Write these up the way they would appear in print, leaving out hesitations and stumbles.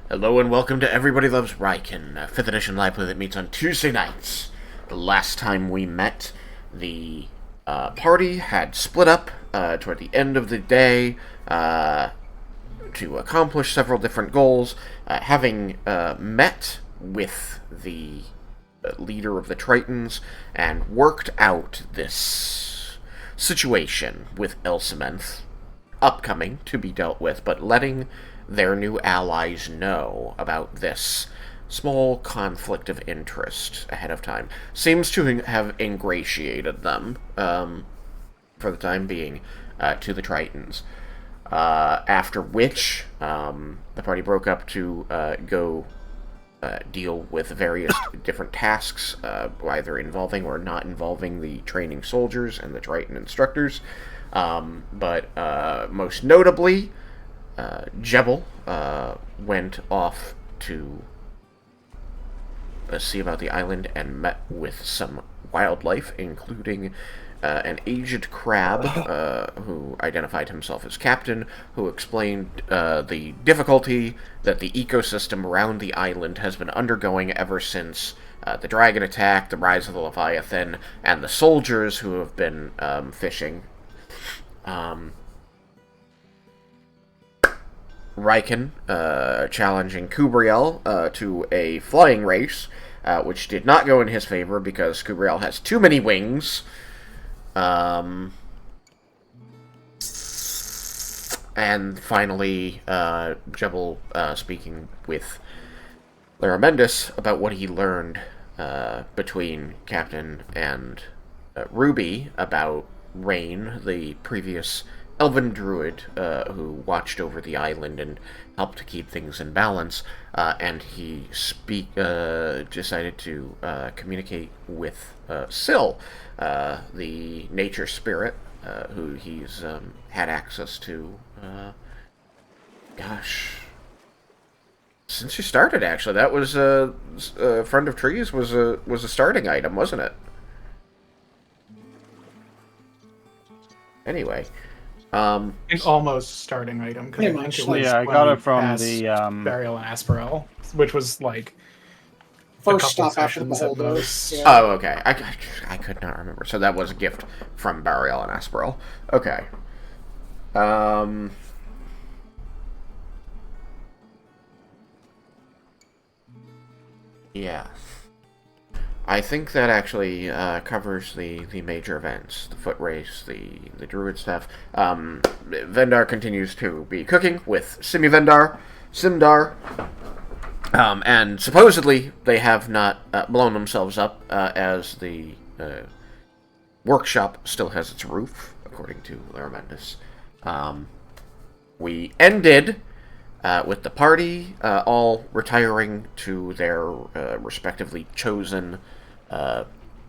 Hello and welcome to Everybody Loves Raiken, a 5th edition live play that meets on Tuesday nights. The last time we met, the party had split up toward the end of the day to accomplish several different goals. Having met with the leader of the Tritons and worked out this situation with Elsamenth, upcoming to be dealt with, but letting their new allies know about this small conflict of interest ahead of time seems to have ingratiated them, for the time being, to the Tritons. After which, the party broke up to go deal with various different tasks, either involving or not involving the training soldiers and the Triton instructors. But most notably, Jebel went off to see about the island and met with some wildlife, including an aged crab who identified himself as captain, who explained the difficulty that the ecosystem around the island has been undergoing ever since the dragon attack, the rise of the Leviathan, and the soldiers who have been fishing. Raiken challenging Kubriel to a flying race, which did not go in his favor because Kubriel has too many wings. And finally, Jebel speaking with Laromendis about what he learned between Captain and Ruby about Rain, the previous elven druid who watched over the island and helped to keep things in balance, and he decided to communicate with Syl, the nature spirit, who he's had access to, since you started, actually. That was Friend of Trees was a starting item, wasn't it? Anyway. An almost starting item, because I think it was I got it from the the Burial and Asperell, which was like first stop after the Beholders. Yeah. Oh, okay. I could not remember. So that was a gift from Burial and Asperell. Okay. Yeah. I think that actually covers the major events, the foot race, the druid stuff. Vendar continues to be cooking with Simdar, and supposedly they have not blown themselves up, as the workshop still has its roof, according to Laromendis. We ended with the party all retiring to their respectively chosen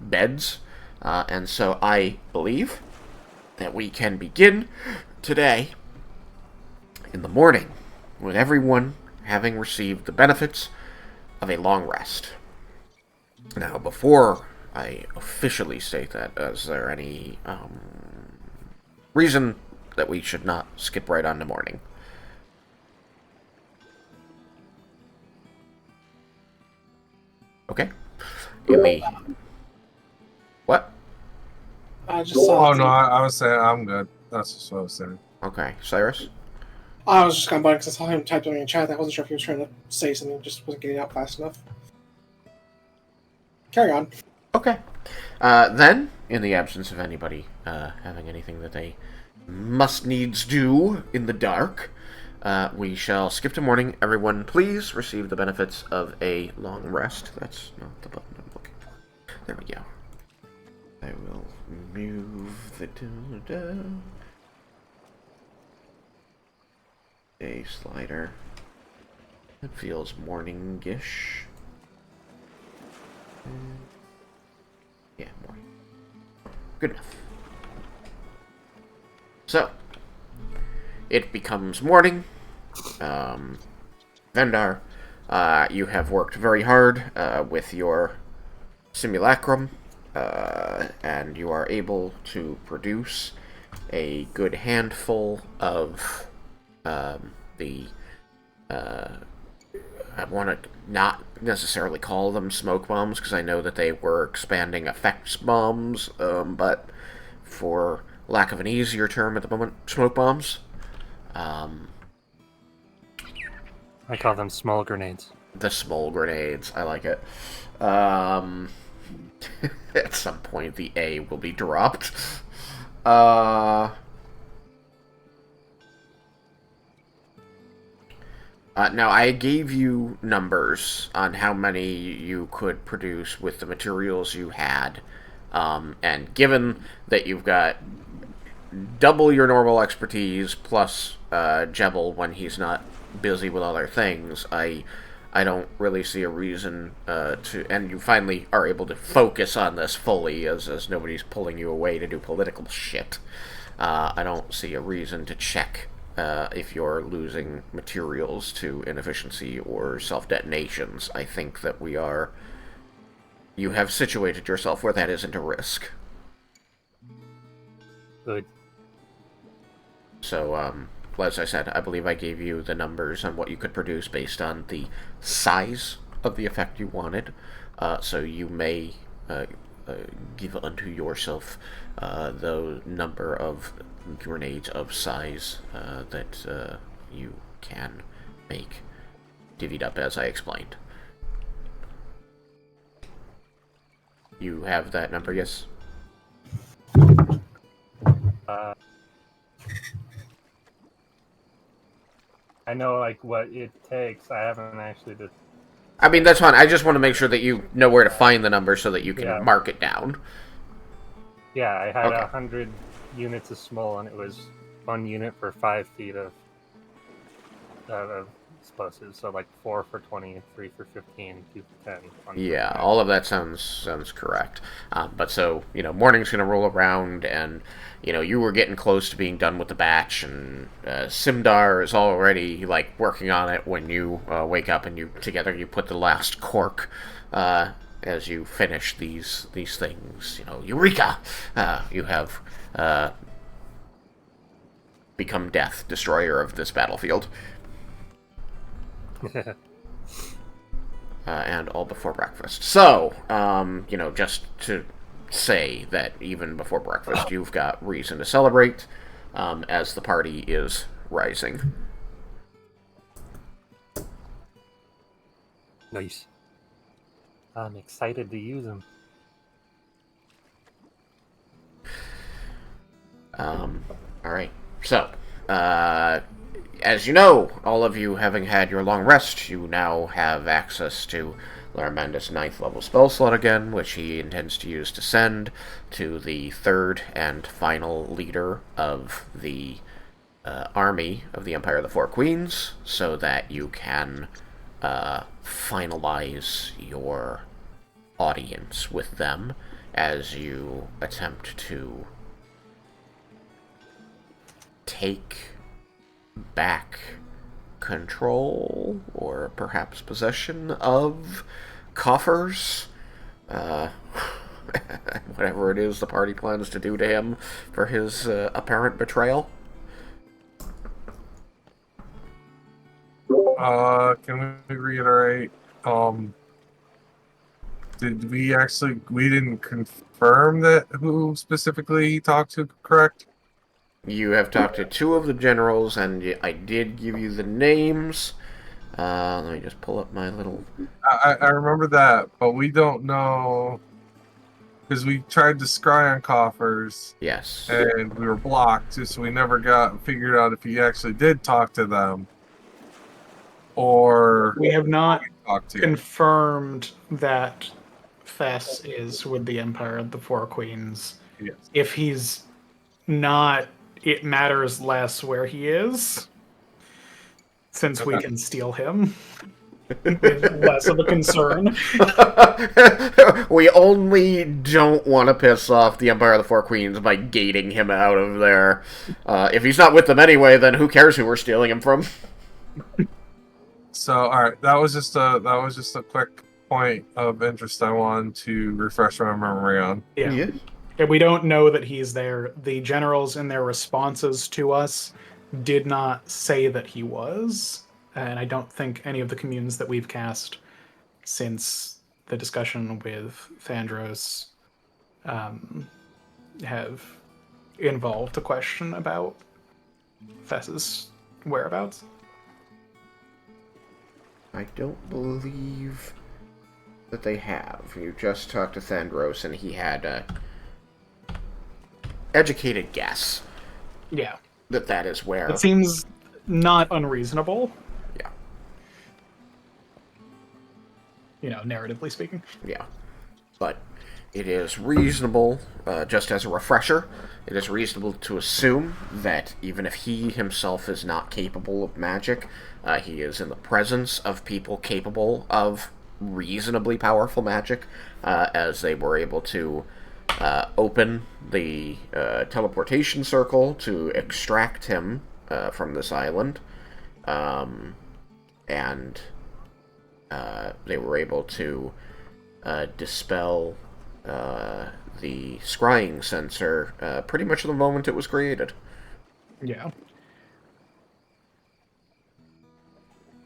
beds, and so I believe that we can begin today in the morning with everyone having received the benefits of a long rest. Now, before I officially state that, is there any reason that we should not skip right on to morning? Okay. What? I just saw. Oh no, I was saying I'm good. That's just what I was saying. Okay, Cyrus? I was just kind of bugged because I saw him type something in chat. I wasn't sure if he was trying to say something, just wasn't getting out fast enough. Carry on. Okay. Then, in the absence of anybody having anything that they must needs do in the dark, we shall skip to morning. Everyone, please receive the benefits of a long rest. That's not the button I'm looking for. There we go. I will move the a slider. It feels morning-ish. Yeah, morning. Good enough. So, it becomes morning. Vendar, you have worked very hard with your simulacrum, and you are able to produce a good handful of the want to not necessarily call them smoke bombs because I know that they were expanding effects bombs, but for lack of an easier term at the moment, smoke bombs. I call them small grenades. The small grenades, I like it. At some point, the A will be dropped. Now, I gave you numbers on how many you could produce with the materials you had. And given that you've got double your normal expertise plus Jebel when he's not busy with other things, I don't really see a reason to... And you finally are able to focus on this fully as nobody's pulling you away to do political shit. I don't see a reason to check if you're losing materials to inefficiency or self-detonations. I think that you have situated yourself where that isn't a risk. Good. So, as I said, I believe I gave you the numbers on what you could produce based on the size of the effect you wanted. So you may give unto yourself the number of grenades of size that you can make, divvied up as I explained. You have that number, yes? I know, like, what it takes. I haven't actually just... I mean, that's fine. I just want to make sure that you know where to find the number so that you can mark it down. Yeah, I had Okay. 100 units of small, and it was 1 unit for 5 feet of explosives. So, like, 4 for 20, 3 for 15, 2 for 10. 1 Yeah, for 10. all of that sounds correct. But so, morning's going to roll around, and, you were getting close to being done with the batch, and Simdar is already, working on it when you wake up, and together you put the last cork as you finish these things. Eureka! You have become Death, destroyer of this battlefield. And all before breakfast. So, just to say that even before breakfast, you've got reason to celebrate as the party is rising. Nice. I'm excited to use them. Alright. So, as you know, all of you having had your long rest, you now have access to Laromendis' 9th level spell slot again, which he intends to use to send to the third and final leader of the army of the Empire of the Four Queens, so that you can finalize your audience with them as you attempt to take back control or perhaps possession of coffers. Whatever it is the party plans to do to him for his apparent betrayal. Can we reiterate? We didn't confirm that who specifically he talked to, correct? You have talked to 2 of the generals, and I did give you the names. Let me just pull up my little... I remember that, but we don't know, because we tried to scry on coffers. Yes. And we were blocked, so we never figured out if he actually did talk to them. Or... We have not talked to. confirmed that Fess is with the Empire of the Four Queens. Yes. If he's not, it matters less where he is, since we can steal him. With less of a concern. We only don't want to piss off the Empire of the Four Queens by gating him out of there. If he's not with them anyway, then who cares who we're stealing him from? So, all right, that was just a quick point of interest I wanted to refresh my memory on. Yeah. And we don't know that he's there. The generals in their responses to us did not say that he was. and I don't think any of the communes that we've cast since the discussion with Thandros have involved a question about Fess's whereabouts. I don't believe that they have. You just talked to Thandros, and he had a educated guess Yeah. that is where. It seems not unreasonable, Yeah, narratively speaking. yeah. But it is reasonable, just as a refresher, it is reasonable to assume that even if he himself is not capable of magic, he is in the presence of people capable of reasonably powerful magic, as they were able to open the teleportation circle to extract him from this island, and they were able to dispel the scrying sensor pretty much the moment it was created. Yeah.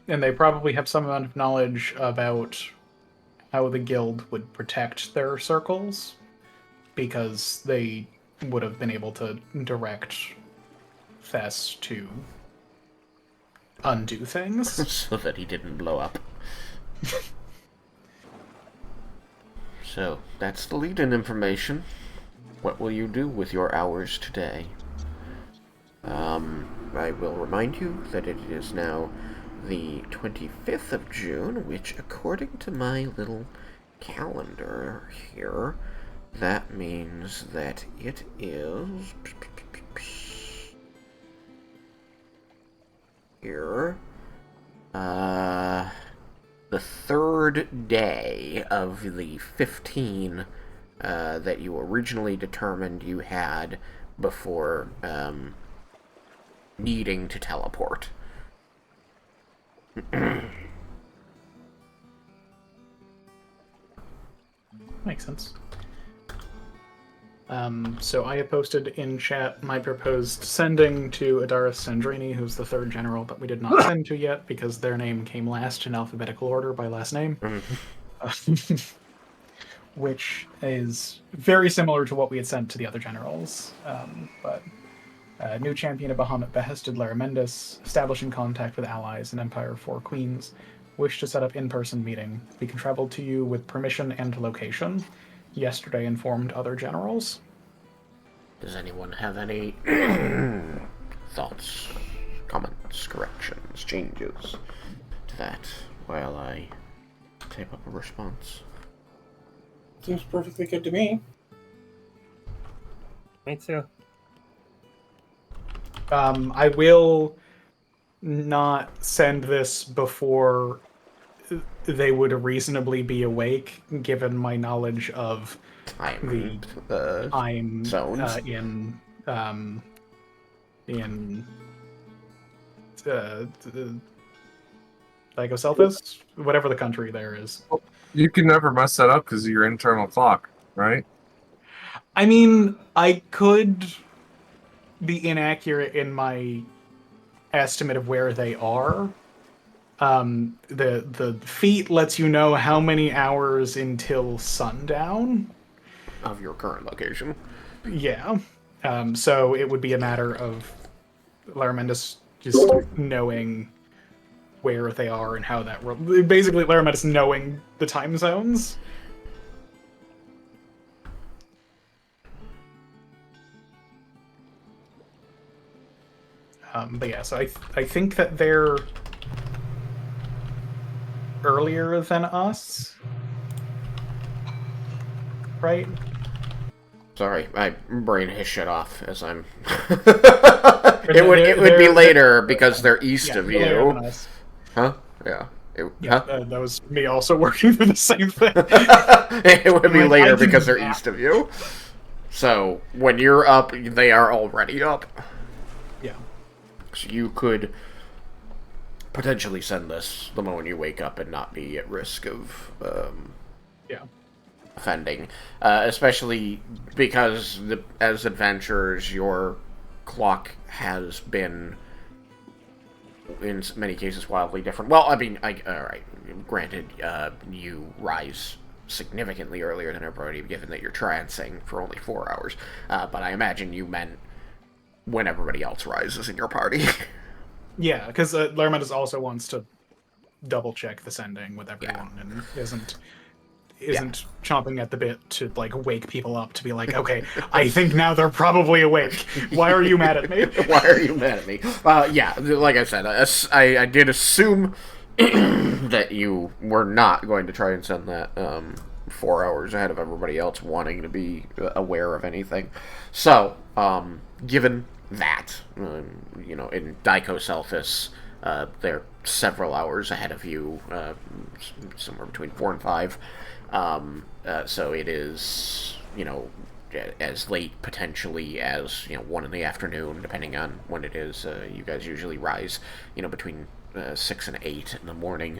And they probably have some amount of knowledge about how the guild would protect their circles, because they would have been able to direct Fess to undo things. So that he didn't blow up. So, that's the lead-in information. What will you do with your hours today? I will remind you that it is now the 25th of June, which, according to my little calendar here, that means that it is... here... the third day of the 15 that you originally determined you had before needing to teleport. Makes sense. So I have posted in chat my proposed sending to Adaris Sandrini, who's the third general that we did not send to yet because their name came last in alphabetical order by last name. Which is very similar to what we had sent to the other generals. But new champion of Bahamut behested Laromendis, establishing contact with allies in Empire 4 Queens, wish to set up in-person meeting. We can travel to you with permission and location. Yesterday informed other generals. Does anyone have any thoughts, comments, corrections, changes to that while I type up a response? Seems perfectly good to me. Me too. I will not send this before they would reasonably be awake, given my knowledge of Time time zones. in Lycoselthus, whatever the country there is. You can never mess that up because of your internal clock, right? I mean, I could be inaccurate in my estimate of where they are. The feat lets you know how many hours until sundown Of your current location. Yeah. So it would be a matter of Laromendis just knowing where they are and how that... Basically, Laromendis knowing the time zones. But yeah, so I think that they're earlier than us. Right? Sorry, my brain has shut off as I'm... it would be later because they're east of later you. than us. Huh? Yeah. Yeah, Huh? that was me also working through the same thing. It would be Like, later I can because they're map. east of you. So, when you're up, they are already up. Yeah. So you could potentially send this the moment you wake up and not be at risk of Yeah. offending. Especially because, as adventurers, your clock has been in many cases, wildly different. Well, I mean, all right, granted, you rise significantly earlier than everybody, given that you're trancing for only 4 hours. But I imagine you meant when everybody else rises in your party. Yeah, because Laromendis also wants to double check the sending with everyone, and isn't chomping at the bit to like wake people up to be like, okay, I think now they're probably awake. Why are you mad at me? Why are you mad at me? Yeah, like I said, I did assume that you were not going to try and send that 4 hours ahead of everybody else wanting to be aware of anything. So, given that, in Dicoselphus, they're several hours ahead of you, somewhere between 4 and 5. So it is, as late potentially as 1 in the afternoon, depending on when it is. You guys usually rise, between 6 and 8 in the morning,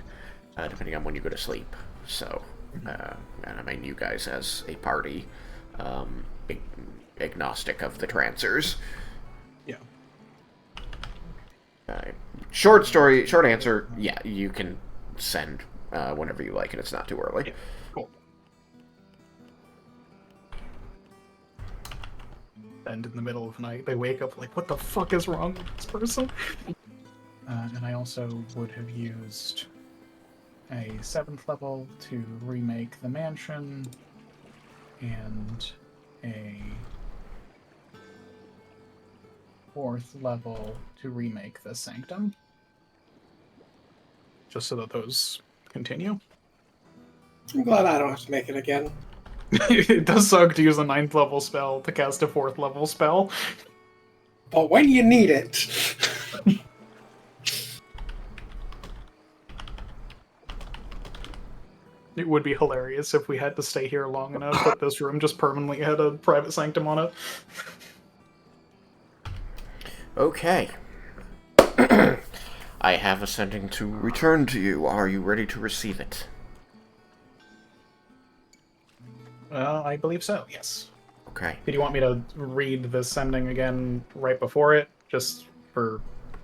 depending on when you go to sleep. So, and I mean, you guys as a party, agnostic of the trancers. Yeah. Short answer, yeah, you can send whenever you like, and it's not too early. Yeah. Cool. And in the middle of the night, they wake up like, what the fuck is wrong with this person? And I also would have used a 7th level to remake the mansion, and a 4th level to remake the sanctum. Just so that those continue. I'm glad I don't have to make it again. It does suck to use a 9th level spell to cast a 4th level spell. But when you need it. It would be hilarious if we had to stay here long enough that this room just permanently had a private sanctum on it. Okay. I have a sending to return to you. Are you ready to receive it? I believe so, yes. Okay. Did you want me to read the sending again right before it, just for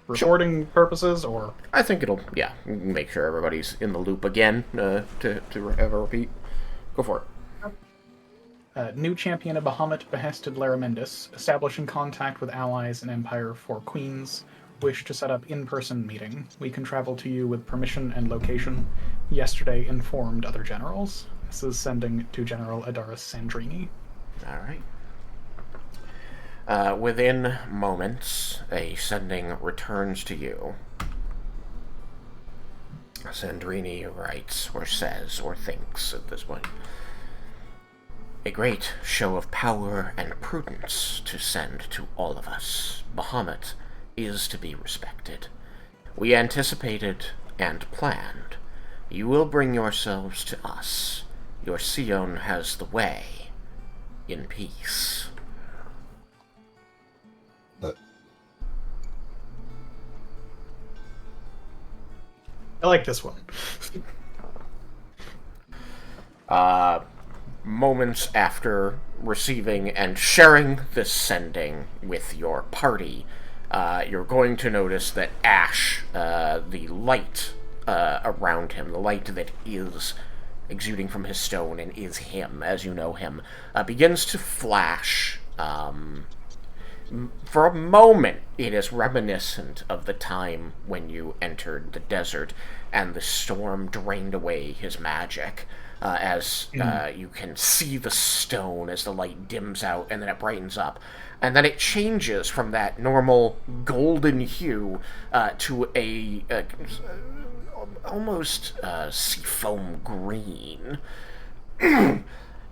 recording purposes, or? I think it'll, make sure everybody's in the loop again, to have a repeat. Go for it. New champion of Bahamut behested Laromendis, establishing contact with allies in Empire 4 Queens, wish to set up in-person meeting. We can travel to you with permission and location. Yesterday informed other generals. This is sending to General Adaris Sandrini. Alright. Within moments, a sending returns to you. Sandrini writes, or says, or thinks at this point. A great show of power and prudence to send to all of us. Bahamut is to be respected. We anticipated and planned. You will bring yourselves to us. Your Sion has the way. In peace. I like this one. Moments after receiving and sharing this sending with your party, you're going to notice that Ash, the light around him, the light that is exuding from his stone and is him, as you know him, begins to flash. For a moment, it is reminiscent of the time when you entered the desert and the storm drained away his magic. As you can see the stone as the light dims out, and then it brightens up. And then it changes from that normal golden hue to a almost seafoam green.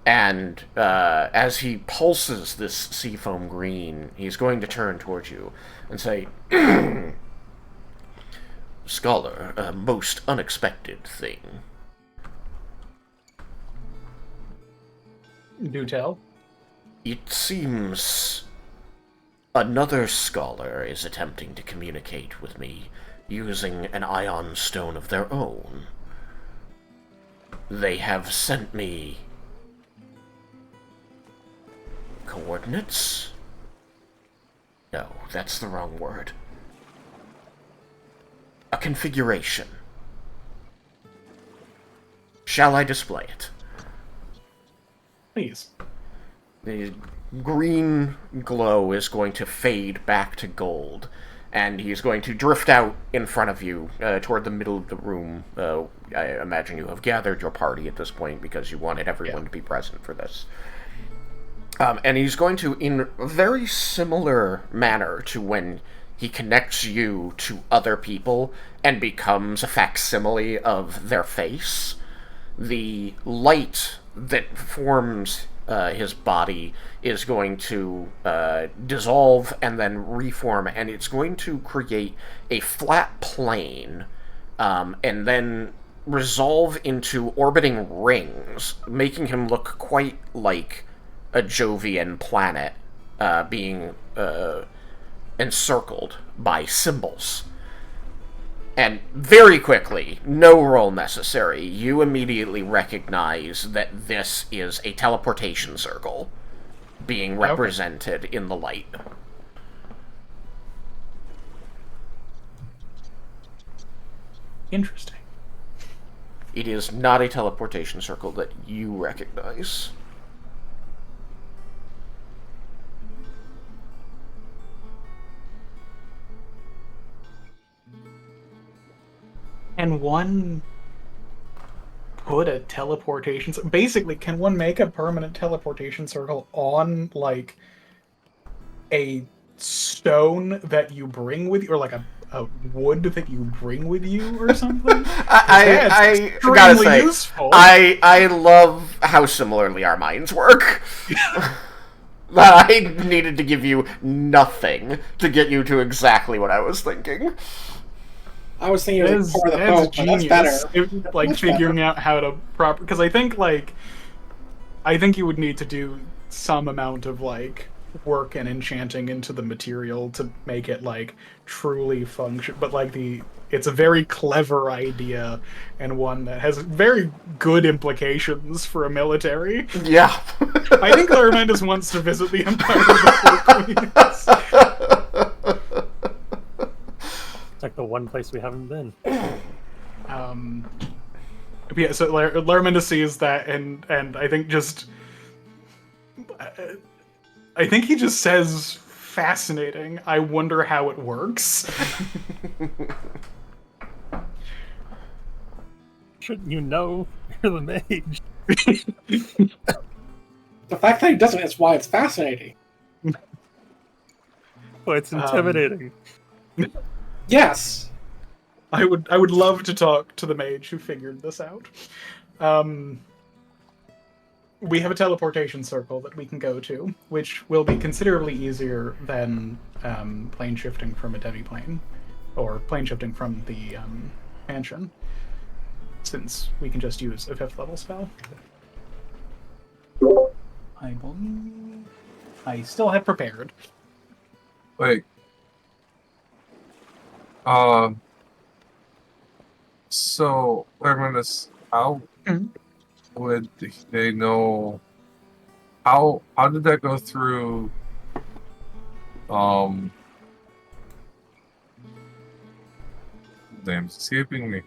And as he pulses this seafoam green, he's going to turn towards you and say, Scholar, a most unexpected thing. Do tell. It seems another scholar is attempting to communicate with me using an ion stone of their own. They have sent me coordinates? No, that's the wrong word. a configuration. Shall I display it? Please. The green glow is going to fade back to gold, and he's going to drift out in front of you toward the middle of the room. I imagine you have gathered your party at this point because you wanted everyone to be present for this. And he's going to, in a very similar manner to when he connects you to other people and becomes a facsimile of their face, the light that forms his body is going to dissolve and then reform, and it's going to create a flat plane and then resolve into orbiting rings, making him look quite like a Jovian planet being encircled by symbols. And very quickly, no roll necessary, you immediately recognize that this is a teleportation circle being represented in the light. Interesting. It is not a teleportation circle that you recognize. Can one put a teleportation... Basically, can one make a permanent teleportation circle on, like, a stone that you bring with you, or like a wood that you bring with you or something? I gotta say, useful. I love how similarly our minds work. I needed to give you nothing to get you to exactly what I was thinking. I was thinking it was like, pour the That's boat, but that's better. Like figuring out how to because I think you would need to do some amount of like work and enchanting into the material to make it like truly function. But like it's a very clever idea and one that has very good implications for a military. Yeah. I think Laromendis wants to visit the Empire of the Four Queens. It's like the one place we haven't been. Yeah, so Laromendis sees that, and I think I think he just says, "Fascinating. I wonder how it works." Shouldn't you know? You're the mage. The fact that he doesn't is why it's fascinating. Well, it's intimidating. Yes. I would love to talk to the mage who figured this out. We have a teleportation circle that we can go to, which will be considerably easier than plane shifting from a demi-plane, or plane shifting from the mansion, since we can just use a 5th level spell. I believe I still have prepared. Wait. So, Laromendis, how would they know? How did that go through? Damn, it's escaping me.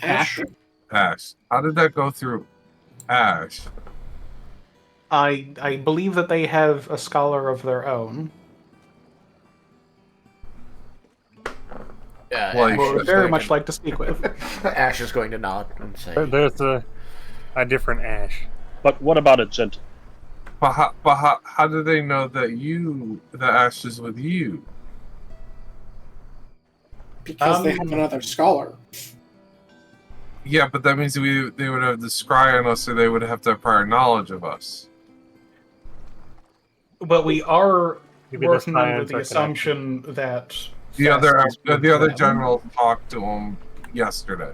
Ash. Ash. How did that go through Ash? I believe that they have a scholar of their own. Like, Well, would very much like to speak with. Ash is going to nod and say, There's a different Ash. But what about it, Gent? But how do they know that Ash is with you? Because they have another scholar. Yeah, but that means they would have the scry on us, or they would have to have prior knowledge of us. But we are Maybe working the under science the are assumption that The other them. general talked to him yesterday.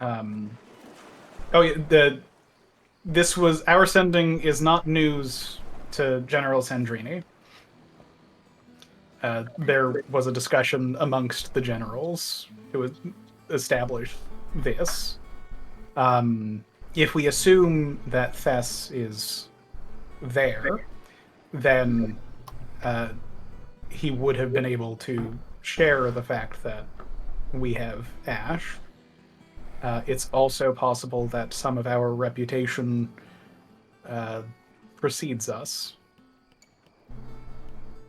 Oh yeah, this was our sending is not news to General Sandrini. There was a discussion amongst the generals who established this. If we assume that Thess is there, then he would have been able to share the fact that we have Ash. It's also possible that some of our reputation precedes us.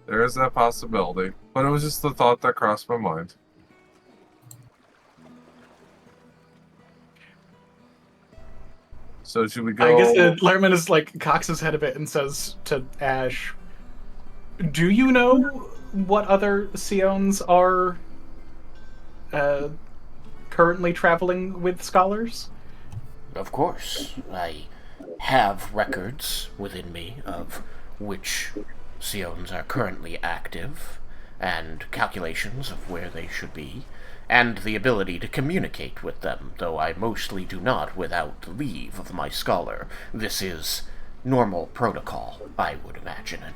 There is that possibility, but it was just the thought that crossed my mind. So should we go? I guess Laromendis like cocks his head a bit and says to Ash, "Do you know what other Sions are currently traveling with scholars?" Of course, I have records within me of which Sions are currently active, and calculations of where they should be, and the ability to communicate with them, though I mostly do not without the leave of my scholar. This is normal protocol, I would imagine it.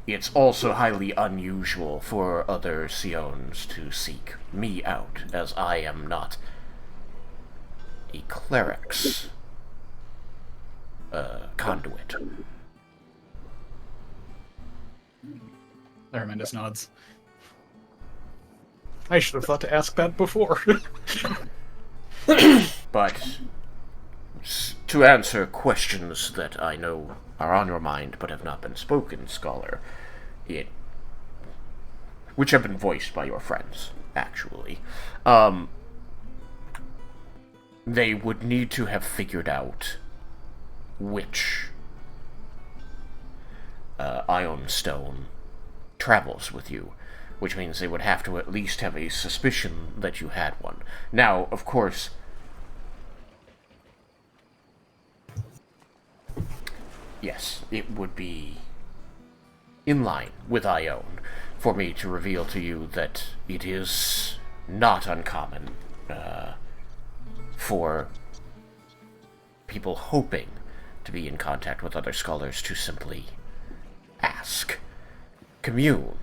It's also highly unusual for other Sions to seek me out, as I am not a cleric's conduit. Laromendis nods. I should have thought to ask that before. But to answer questions that I know are on your mind but have not been spoken, Scholar, which have been voiced by your friends, actually, they would need to have figured out which Ion Stone travels with you, which means they would have to at least have a suspicion that you had one. Now, of course, yes, it would be in line with Ion for me to reveal to you that it is not uncommon for people hoping to be in contact with other scholars to simply ask. Commune,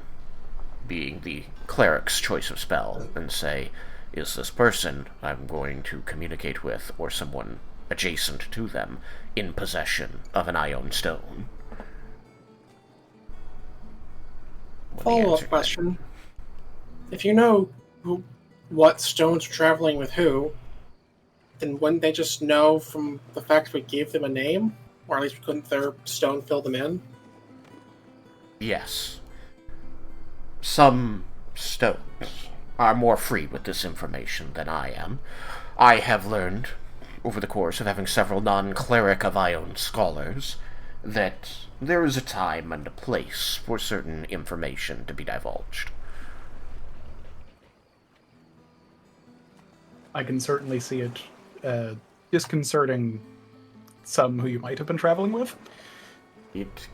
being the cleric's choice of spell, and say, is this person I'm going to communicate with, or someone adjacent to them, in possession of an Ion Stone? Follow-up question. If you know what stones are traveling with who, then wouldn't they just know from the fact we gave them a name? Or at least couldn't their stone fill them in? Yes. Some stones are more free with this information than I am. I have learned, over the course of having several non-cleric of Ion scholars, that there is a time and a place for certain information to be divulged. I can certainly see it disconcerting some who you might have been traveling with. It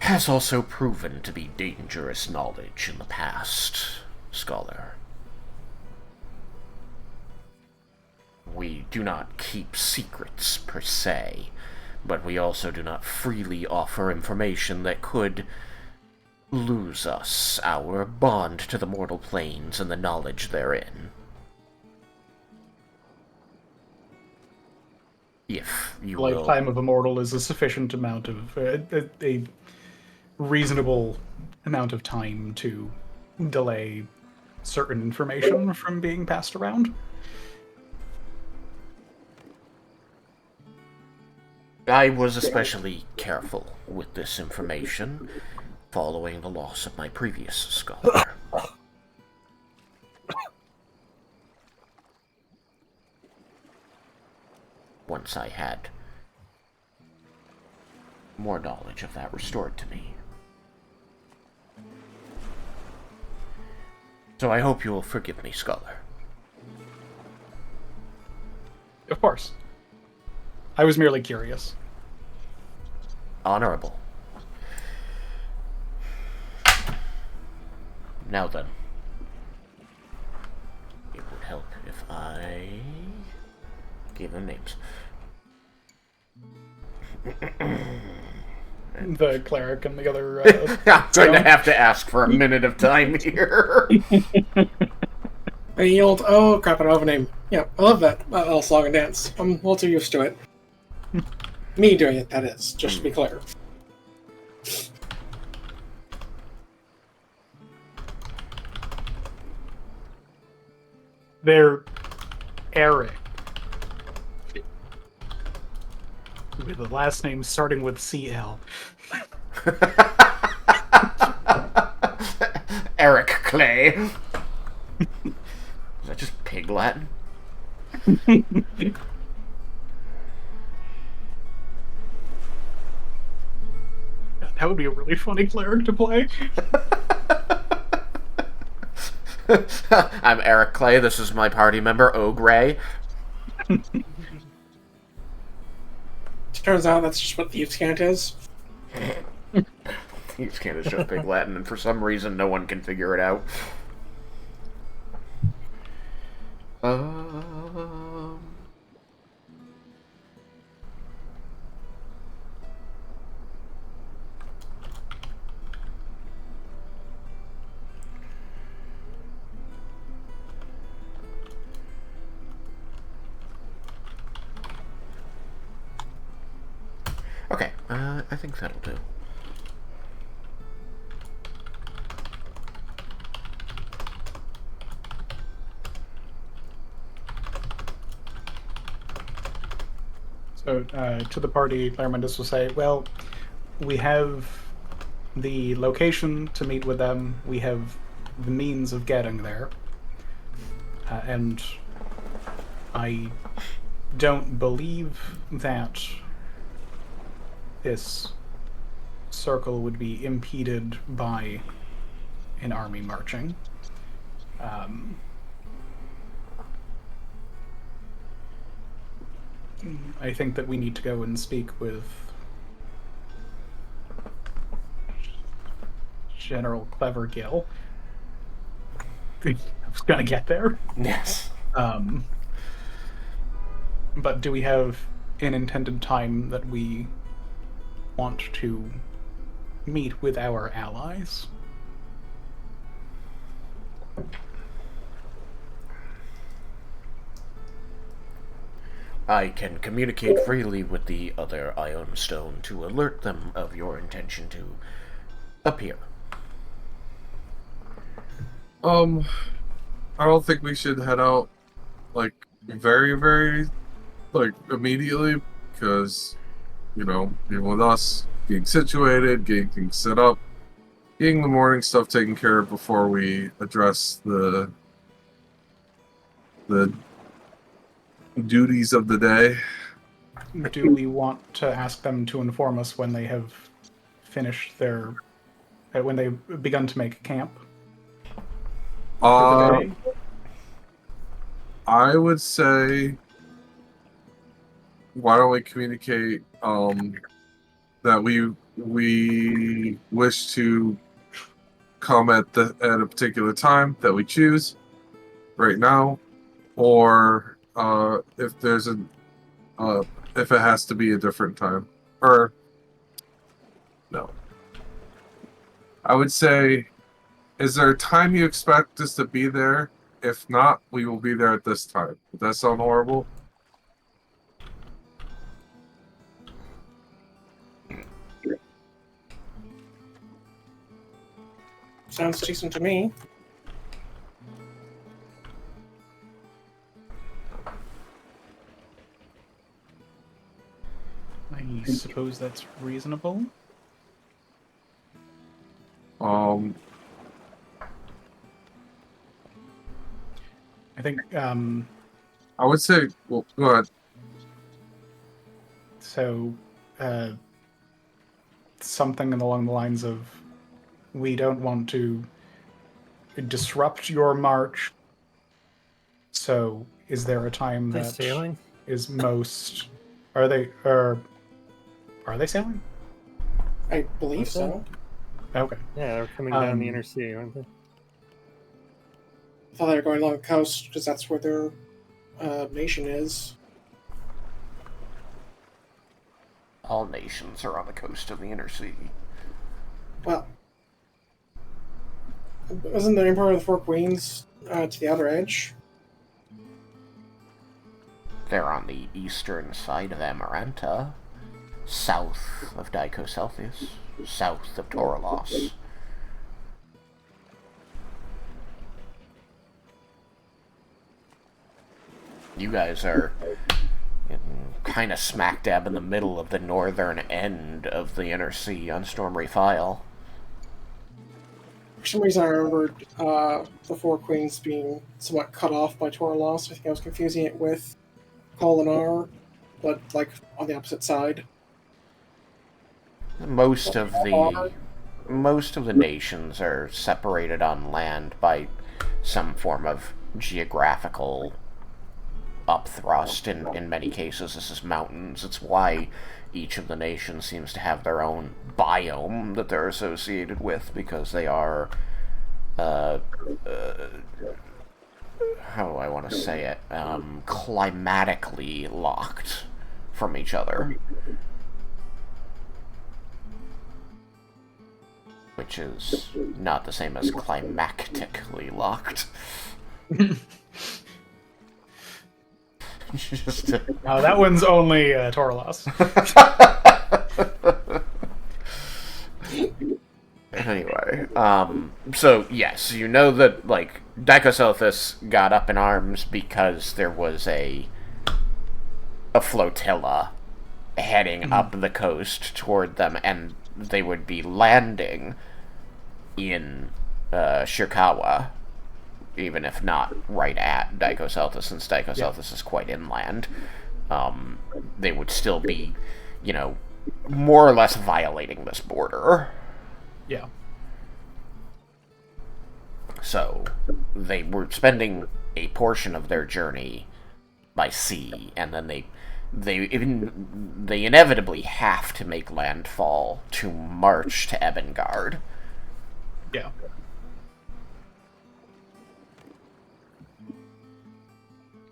has also proven to be dangerous knowledge in the past, Scholar. We do not keep secrets, per se, but we also do not freely offer information that could lose us our bond to the mortal planes and the knowledge therein. If you will... Lifetime of a mortal is a sufficient amount of... a reasonable amount of time to delay certain information from being passed around. I was especially careful with this information following the loss of my previous scholar. Once I had more knowledge of that restored to me. So I hope you will forgive me, Scholar. Of course. I was merely curious. Honorable. Now then. It would help if I gave them names. The cleric and the other... I'm going to have to ask for a minute of time here. The old, oh crap, I don't have a name. Yeah, I love that little song and dance. I'm a little too used to it. Me doing it, that is, just to be clear. They're Eric. With the last name starting with CL. Eric Clay. Is that just pig Latin? That would be a really funny cleric to play. I'm Eric Clay. This is my party member, Ogray. Turns out that's just what Thieves' Cant is. Thieves' Cant is just pig Latin, and for some reason, no one can figure it out. Okay, I think that'll do. So, to the party, Laromendis will say, well, we have the location to meet with them, we have the means of getting there, and I don't believe that this circle would be impeded by an army marching. I think that we need to go and speak with General Clevergill. I was gonna get there. Yes. But do we have an intended time that we want to meet with our allies? I can communicate freely with the other Ion Stone to alert them of your intention to appear. I don't think we should head out, like, very, like, immediately, because, you know, even with us getting situated, getting things set up, getting the morning stuff taken care of before we address the duties of the day. Do we want to ask them to inform us when they have finished their... when they've begun to make camp? For the day? I would say, why don't we communicate that we wish to come at a particular time that we choose right now, or if there's if it has to be a different time, or no. I would say, is there a time you expect us to be there? If not, we will be there at this time. Does that sound horrible? Sounds decent to me. I suppose that's reasonable. I think, I would say, well, go ahead. so, something along the lines of, we don't want to disrupt your march, so is there a time They're that sailing? is most... Are they sailing? I believe Okay. so. Okay. Yeah, they're coming down the Um, inner sea, aren't they? I thought they were going along the coast because that's where their nation is. All nations are on the coast of the inner sea. Well, wasn't the Empire of the Four Queens to the outer edge? They're on the eastern side of Amaranta, south of Dicocelsius, south of Toralos. You guys are kind of smack dab in the middle of the northern end of the inner sea on Stormry File. For some reason, I remembered the Four Queens being somewhat cut off by Torlos. I think I was confusing it with Kolinar, but like on the opposite side. Most of the nations are separated on land by some form of geographical upthrust. In many cases, this is mountains. It's why each of the nations seems to have their own biome that they're associated with, because they are, how do I want to say it, climatically locked from each other. Which is not the same as climactically locked. No, that one's only Torlos. Anyway, so yes, you know that, like, Dicosauthus got up in arms because there was a flotilla heading up the coast toward them, and they would be landing in Shirkawa, even if not right at Dicosauthus, since Dicosauthus is quite inland. They would still be, more or less violating this border. Yeah. So, they were spending a portion of their journey by sea, and then they inevitably have to make landfall to march to Ebengard. Yeah.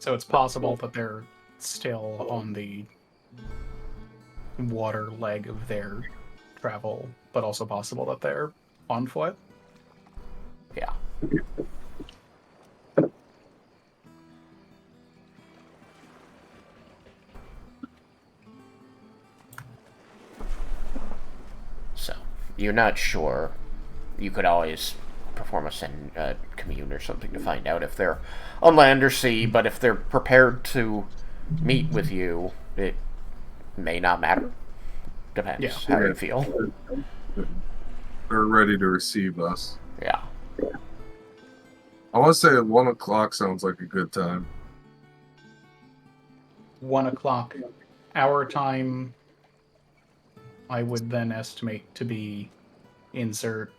So it's possible that they're still on the water leg of their travel, but also possible that they're on foot. Yeah. So, you're not sure. You could always perform a commune or something to find out if they're on land or sea, but if they're prepared to meet with you, it may not matter. Depends how you feel. They're ready to receive us. Yeah. I want to say 1 o'clock sounds like a good time. 1 o'clock our time, I would then estimate to be insert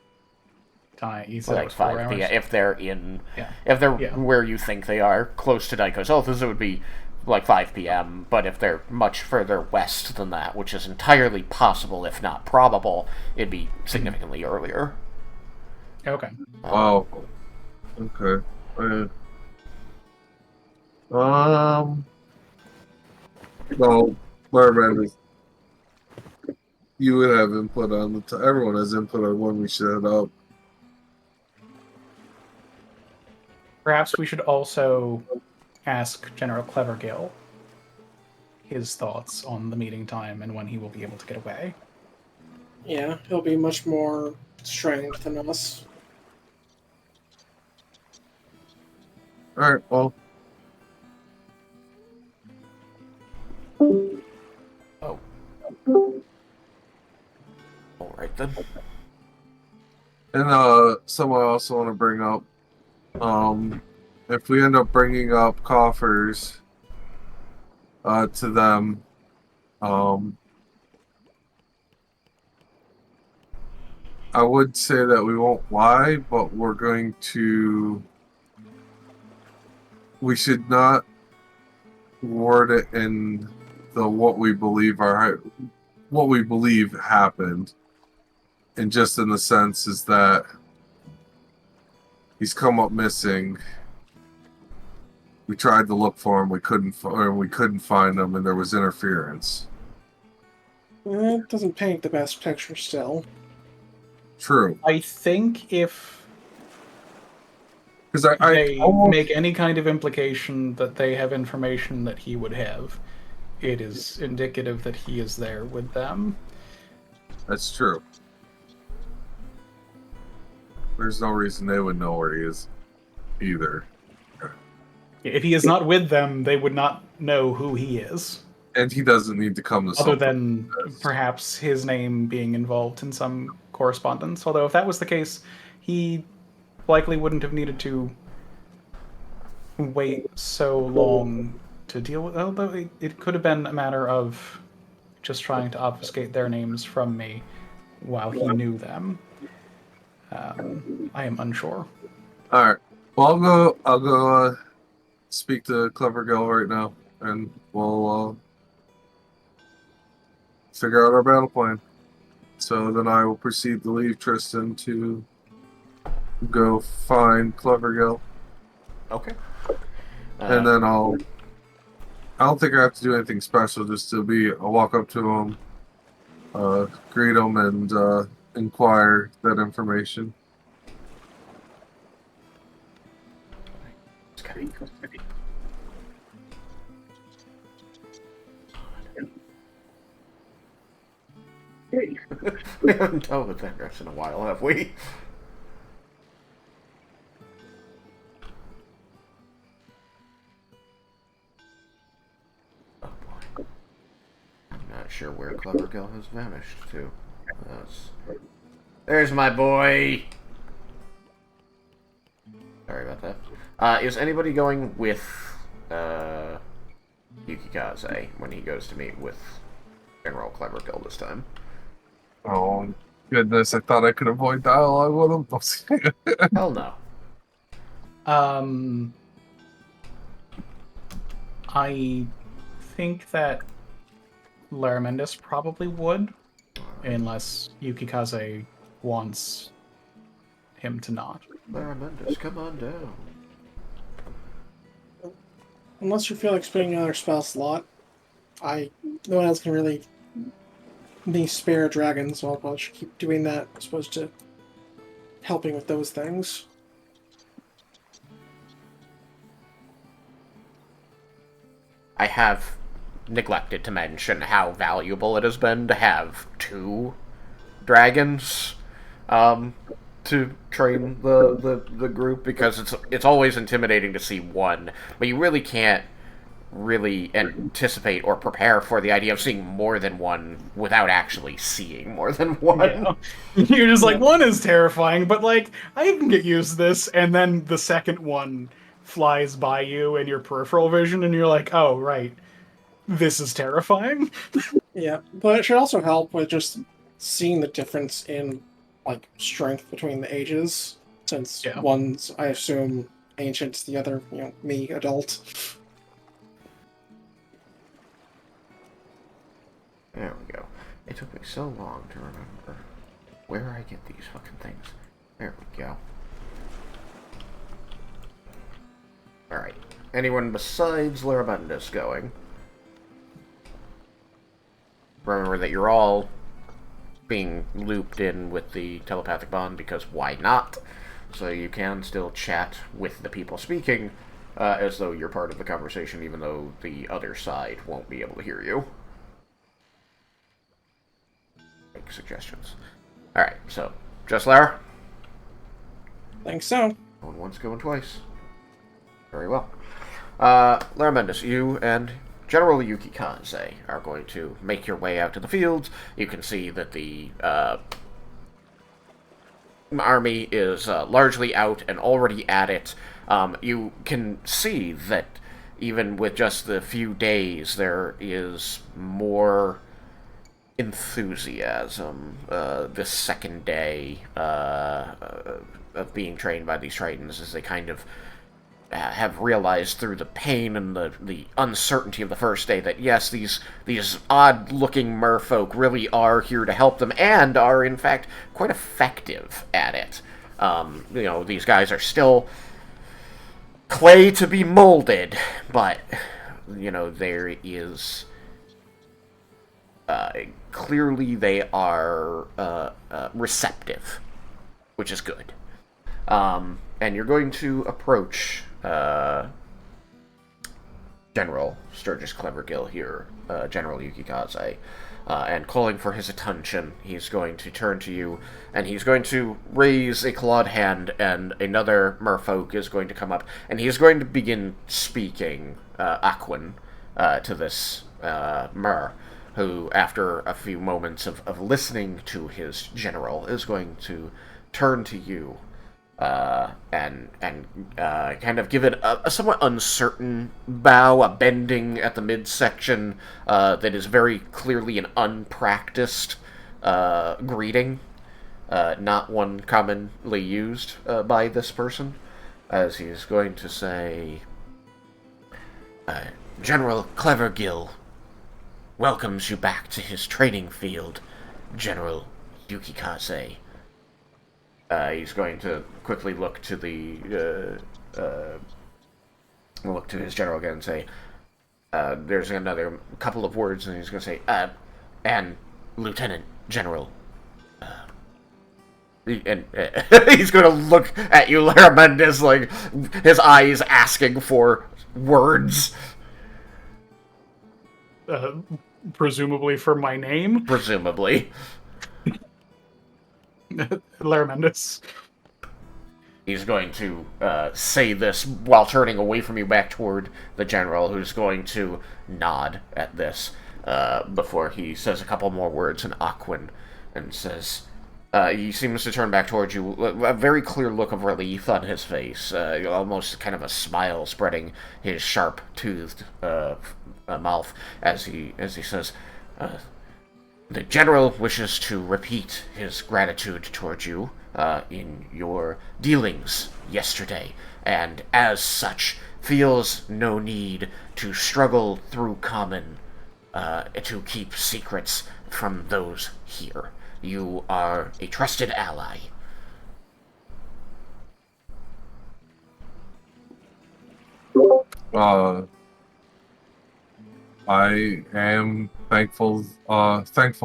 time. You said Like it was 4 5 hours? p.m. If they're in, Yeah. if they're Yeah. where you think they are, close to Dicosauthus, it would be like 5 p.m. But if they're much further west than that, which is entirely possible, if not probable, it'd be significantly earlier. Okay. Wow. Okay. Well, Laromendis, you would have input on the everyone has input on when we should head up. Perhaps we should also ask General Clevergill his thoughts on the meeting time and when he will be able to get away. Yeah, he'll be much more strained than us. All right. Well, Oh. Alright then. and someone I also want to bring up, if we end up bringing up coffers, to them, I would say that we won't lie, but we should not word it in the what we believe happened, and just in the sense is that he's come up missing. We tried to look for him, we couldn't find him, and there was interference. It doesn't paint the best picture still. True, I think if because I they almost, make any kind of implication that they have information that he would have, it is indicative that he is there with them. that's true. There's no reason they would know where he is either. If he is not with them, they would not know who he is. And he doesn't need to come to Other something. than perhaps his name being involved in some correspondence. Although if that was the case, he likely wouldn't have needed to wait so long to deal with. Although it could have been a matter of just trying to obfuscate their names from me while he knew them. I am unsure. All right. Well, I'll go speak to Clever Girl right now, and we'll figure out our battle plan. So then I will proceed to leave Tristan to go find Clever Girl, Okay. and then I don't think I have to do anything special. Just to I'll walk up to him, greet him, and inquire that information. We haven't dealt with Vendress in a while, have we? Oh boy. I'm not sure where Clever Girl has vanished to. There's my boy! Sorry about that. Is anybody going with Yukikaze when he goes to meet with General Clever Girl this time? Oh goodness! I thought I could avoid dialogue with him. Hell no. I think that Laromendis probably would, unless Yukikaze wants him to not. Laromendis, come on down. Unless you feel like spending another spell slot, no one else can really be spare dragons, so I'll probably keep doing that as opposed to helping with those things. I have neglected to mention how valuable it has been to have 2 dragons to train the group, because it's always intimidating to see one, but you really can't really anticipate or prepare for the idea of seeing more than one without actually seeing more than one. Yeah. You're just like, one is terrifying, but like, I can get used to this, and then the second one flies by you in your peripheral vision, and you're like, oh, right, this is terrifying. Yeah, but it should also help with just seeing the difference in like strength between the ages, since one's, I assume, ancient, the other, me, adult. There we go. It took me so long to remember where I get these fucking things. There we go. Alright. Anyone besides Laromendis going? Remember that you're all being looped in with the telepathic bond, because why not? So you can still chat with the people speaking as though you're part of the conversation, even though the other side won't be able to hear you. Make suggestions. Alright, so, just Lara? Think so. Going once, going twice. Very well. Laromendis, you and General Yukikaze are going to make your way out to the fields. You can see that the army is largely out and already at it. You can see that even with just the few days, there is more enthusiasm this second day of being trained by these Tritons, as they kind of have realized through the pain and the uncertainty of the first day that yes, these odd-looking merfolk really are here to help them, and are in fact quite effective at it. These guys are still clay to be molded, but there is clearly they are receptive, which is good. And you're going to approach General Sturgis Clevergill here, General Yukikaze, and calling for his attention. He's going to turn to you, and he's going to raise a clawed hand, and another merfolk is going to come up, and he's going to begin speaking Aquan to this mer, who, after a few moments of listening to his general, is going to turn to you and kind of give it a somewhat uncertain bow, a bending at the midsection that is very clearly an unpracticed greeting, not one commonly used by this person, as he's going to say, General Clevergill welcomes you back to his training field, General Yukikaze. He's going to quickly look to his general again and say, there's another couple of words, and he's going to say, and Lieutenant General. And he's going to look at you, Laromendis, like his eyes asking for words. Presumably for my name? Presumably. Laromendis. He's going to say this while turning away from you back toward the general, who's going to nod at this before he says a couple more words in Aquan and says, he seems to turn back towards you, a very clear look of relief on his face, almost kind of a smile spreading his sharp-toothed mouth as he says, the general wishes to repeat his gratitude towards you in your dealings yesterday, and as such feels no need to struggle through common to keep secrets from those here. You are a trusted ally. I am thankful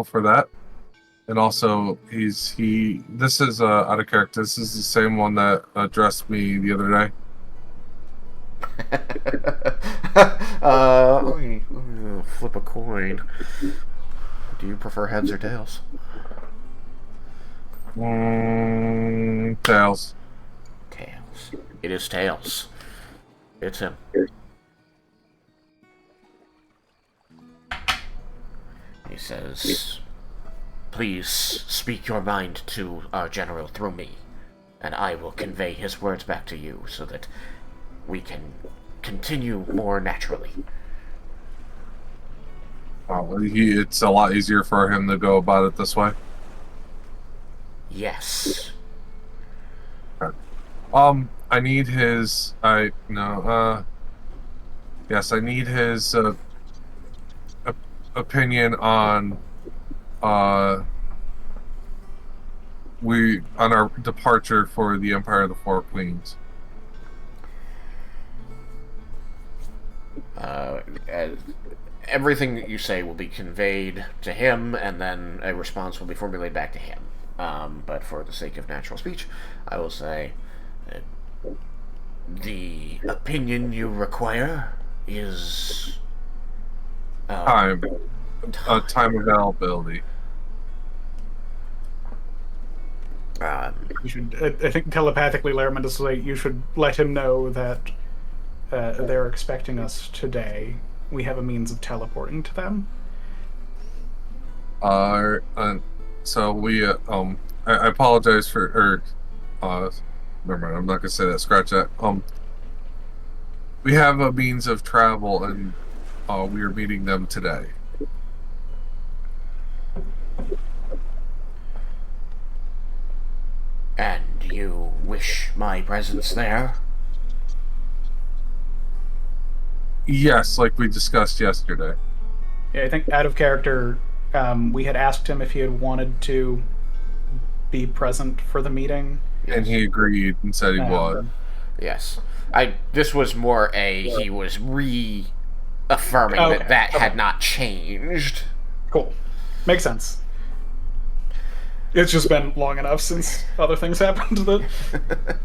for that, and also this is out of character. This is the same one that addressed me the other day. Let me flip a coin. Do you prefer heads or tails? Tails. Tails. It is tails. It's him. He says, please speak your mind to our general through me, and I will convey his words back to you so that we can continue more naturally. It's a lot easier for him to go about it this way. Yes. I need his. Yes, I need his opinion on our departure for the Empire of the Four Queens. Everything that you say will be conveyed to him, and then a response will be formulated back to him. But for the sake of natural speech, I will say the opinion you require is Time availability. You should, I think telepathically, Laromendis will say you should let him know that they're expecting us today. We have a means of teleporting to them. So we, I apologize for, never mind, I'm not gonna say that, scratch that. We have a means of travel, and we are meeting them today. And you wish my presence there? Yes, like we discussed yesterday. Yeah, I think out of character, we had asked him if he had wanted to be present for the meeting. And he agreed and said he would. Yes. This was more he was reaffirming that had not changed. Cool. Makes sense. It's just been long enough since other things happened that...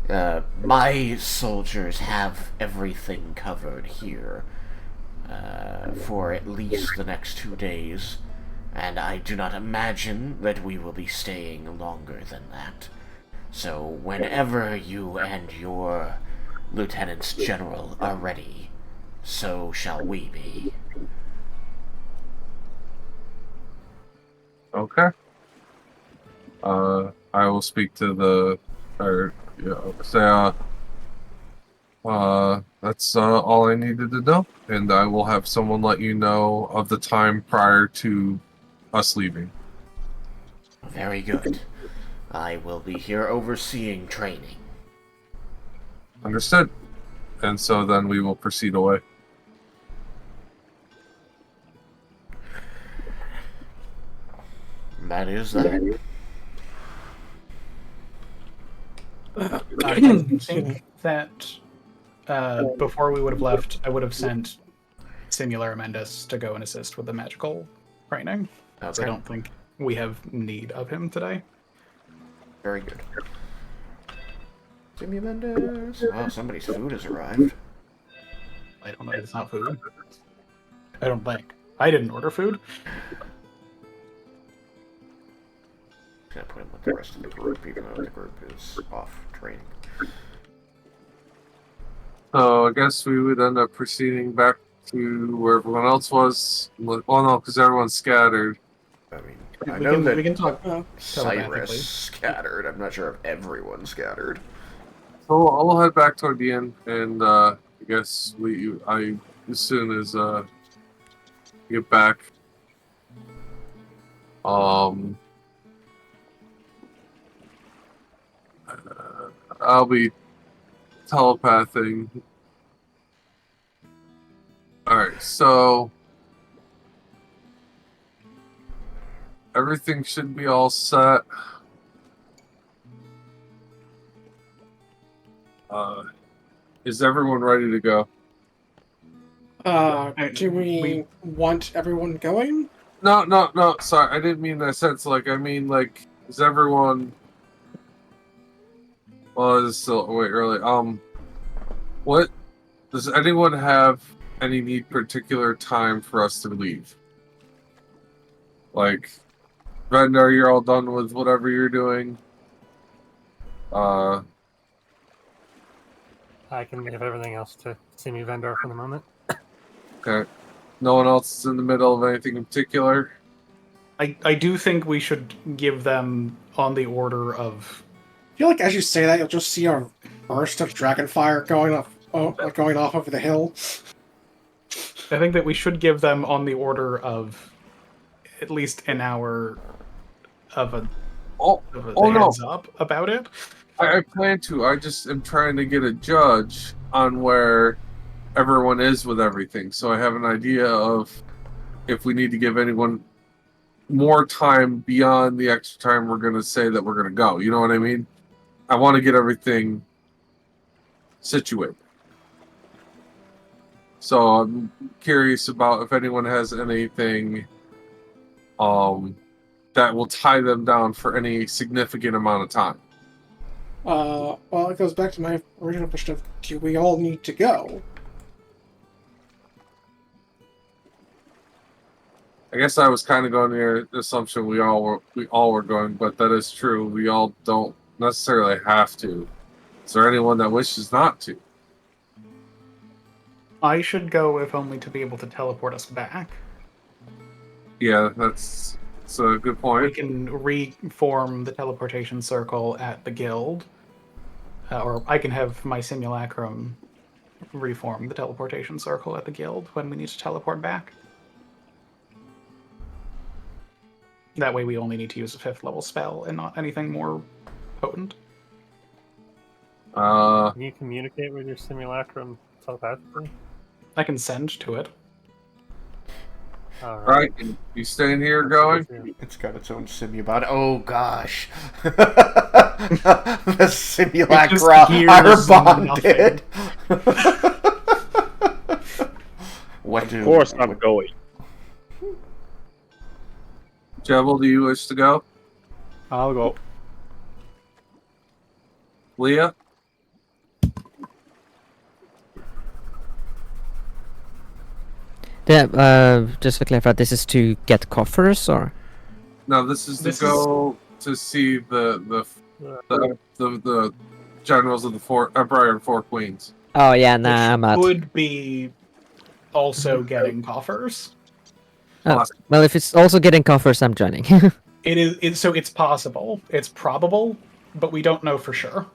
My soldiers have everything covered here for at least the next 2 days, and I do not imagine that we will be staying longer than that. So whenever you and your lieutenants general are ready, so shall we be. Okay. I will speak to the, or say, that's all I needed to know, and I will have someone let you know of the time prior to us leaving. Very good. I will be here overseeing training. Understood. And so then we will proceed away. That is that. I think that before we would have left, I would have sent Laromendis to go and assist with the magical training. Okay. So I don't think we have need of him today. Very good. Militant. Oh, somebody's food has arrived. I don't know. It's not food. I don't think. I didn't order food. Gonna put him with the rest of the group, even though the group is off training. So I guess we would end up proceeding back to where everyone else was. Well, no, because everyone's scattered. I mean, I know that we can talk Cyrus telepathically. scattered. I'm not sure if everyone's scattered. So I'll head back toward the inn, and I guess as soon as get back, I'll be telepathing. Alright, so everything should be all set. Is everyone ready to go? Do we want everyone going? No. Sorry, I didn't mean that sense. Like, I mean, like, is everyone? Well, it's still way early. What does anyone have any need particular time for us to leave? Like, Vendor, you're all done with whatever you're doing. I can leave everything else to Simi Vendor for the moment. Okay. No one else is in the middle of anything in particular. I do think we should give them on the order of. I feel like as you say that, you'll just see a burst of dragonfire going off over the hill. I think that we should give them on the order of at least an hour of a heads up about it. I plan to. I just am trying to get a judge on where everyone is with everything, so I have an idea of if we need to give anyone more time beyond the extra time we're going to say that we're going to go. You know what I mean? I want to get everything situated. So I'm curious about if anyone has anything that will tie them down for any significant amount of time. Well, it goes back to my original question of, do we all need to go? I guess I was kind of going near the assumption we all were going, but that is true. We all don't necessarily have to. Is there anyone that wishes not to? I should go if only to be able to teleport us back. Yeah, that's a good We point. can reform the teleportation circle at the guild, or I can have my simulacrum reform the teleportation circle at the guild when we need to teleport back. That way we only need to use a 5th level spell and not anything more potent. Can you communicate with your simulacrum telepathically? I can send to it. Right, you staying here going? It's got its own simubot. Oh gosh. The simulacra are bonded. Of course I'm going. Jebel, do you wish to go? I'll go. Leah? Just to clarify, this is to get coffers, or? No, this is to go to see the generals of the Empire and Four Queens. Oh yeah, nah, I'm Which out. would be also getting coffers. Oh, Awesome. well, if it's also getting coffers, I'm joining. So it's possible. It's probable, but we don't know for sure.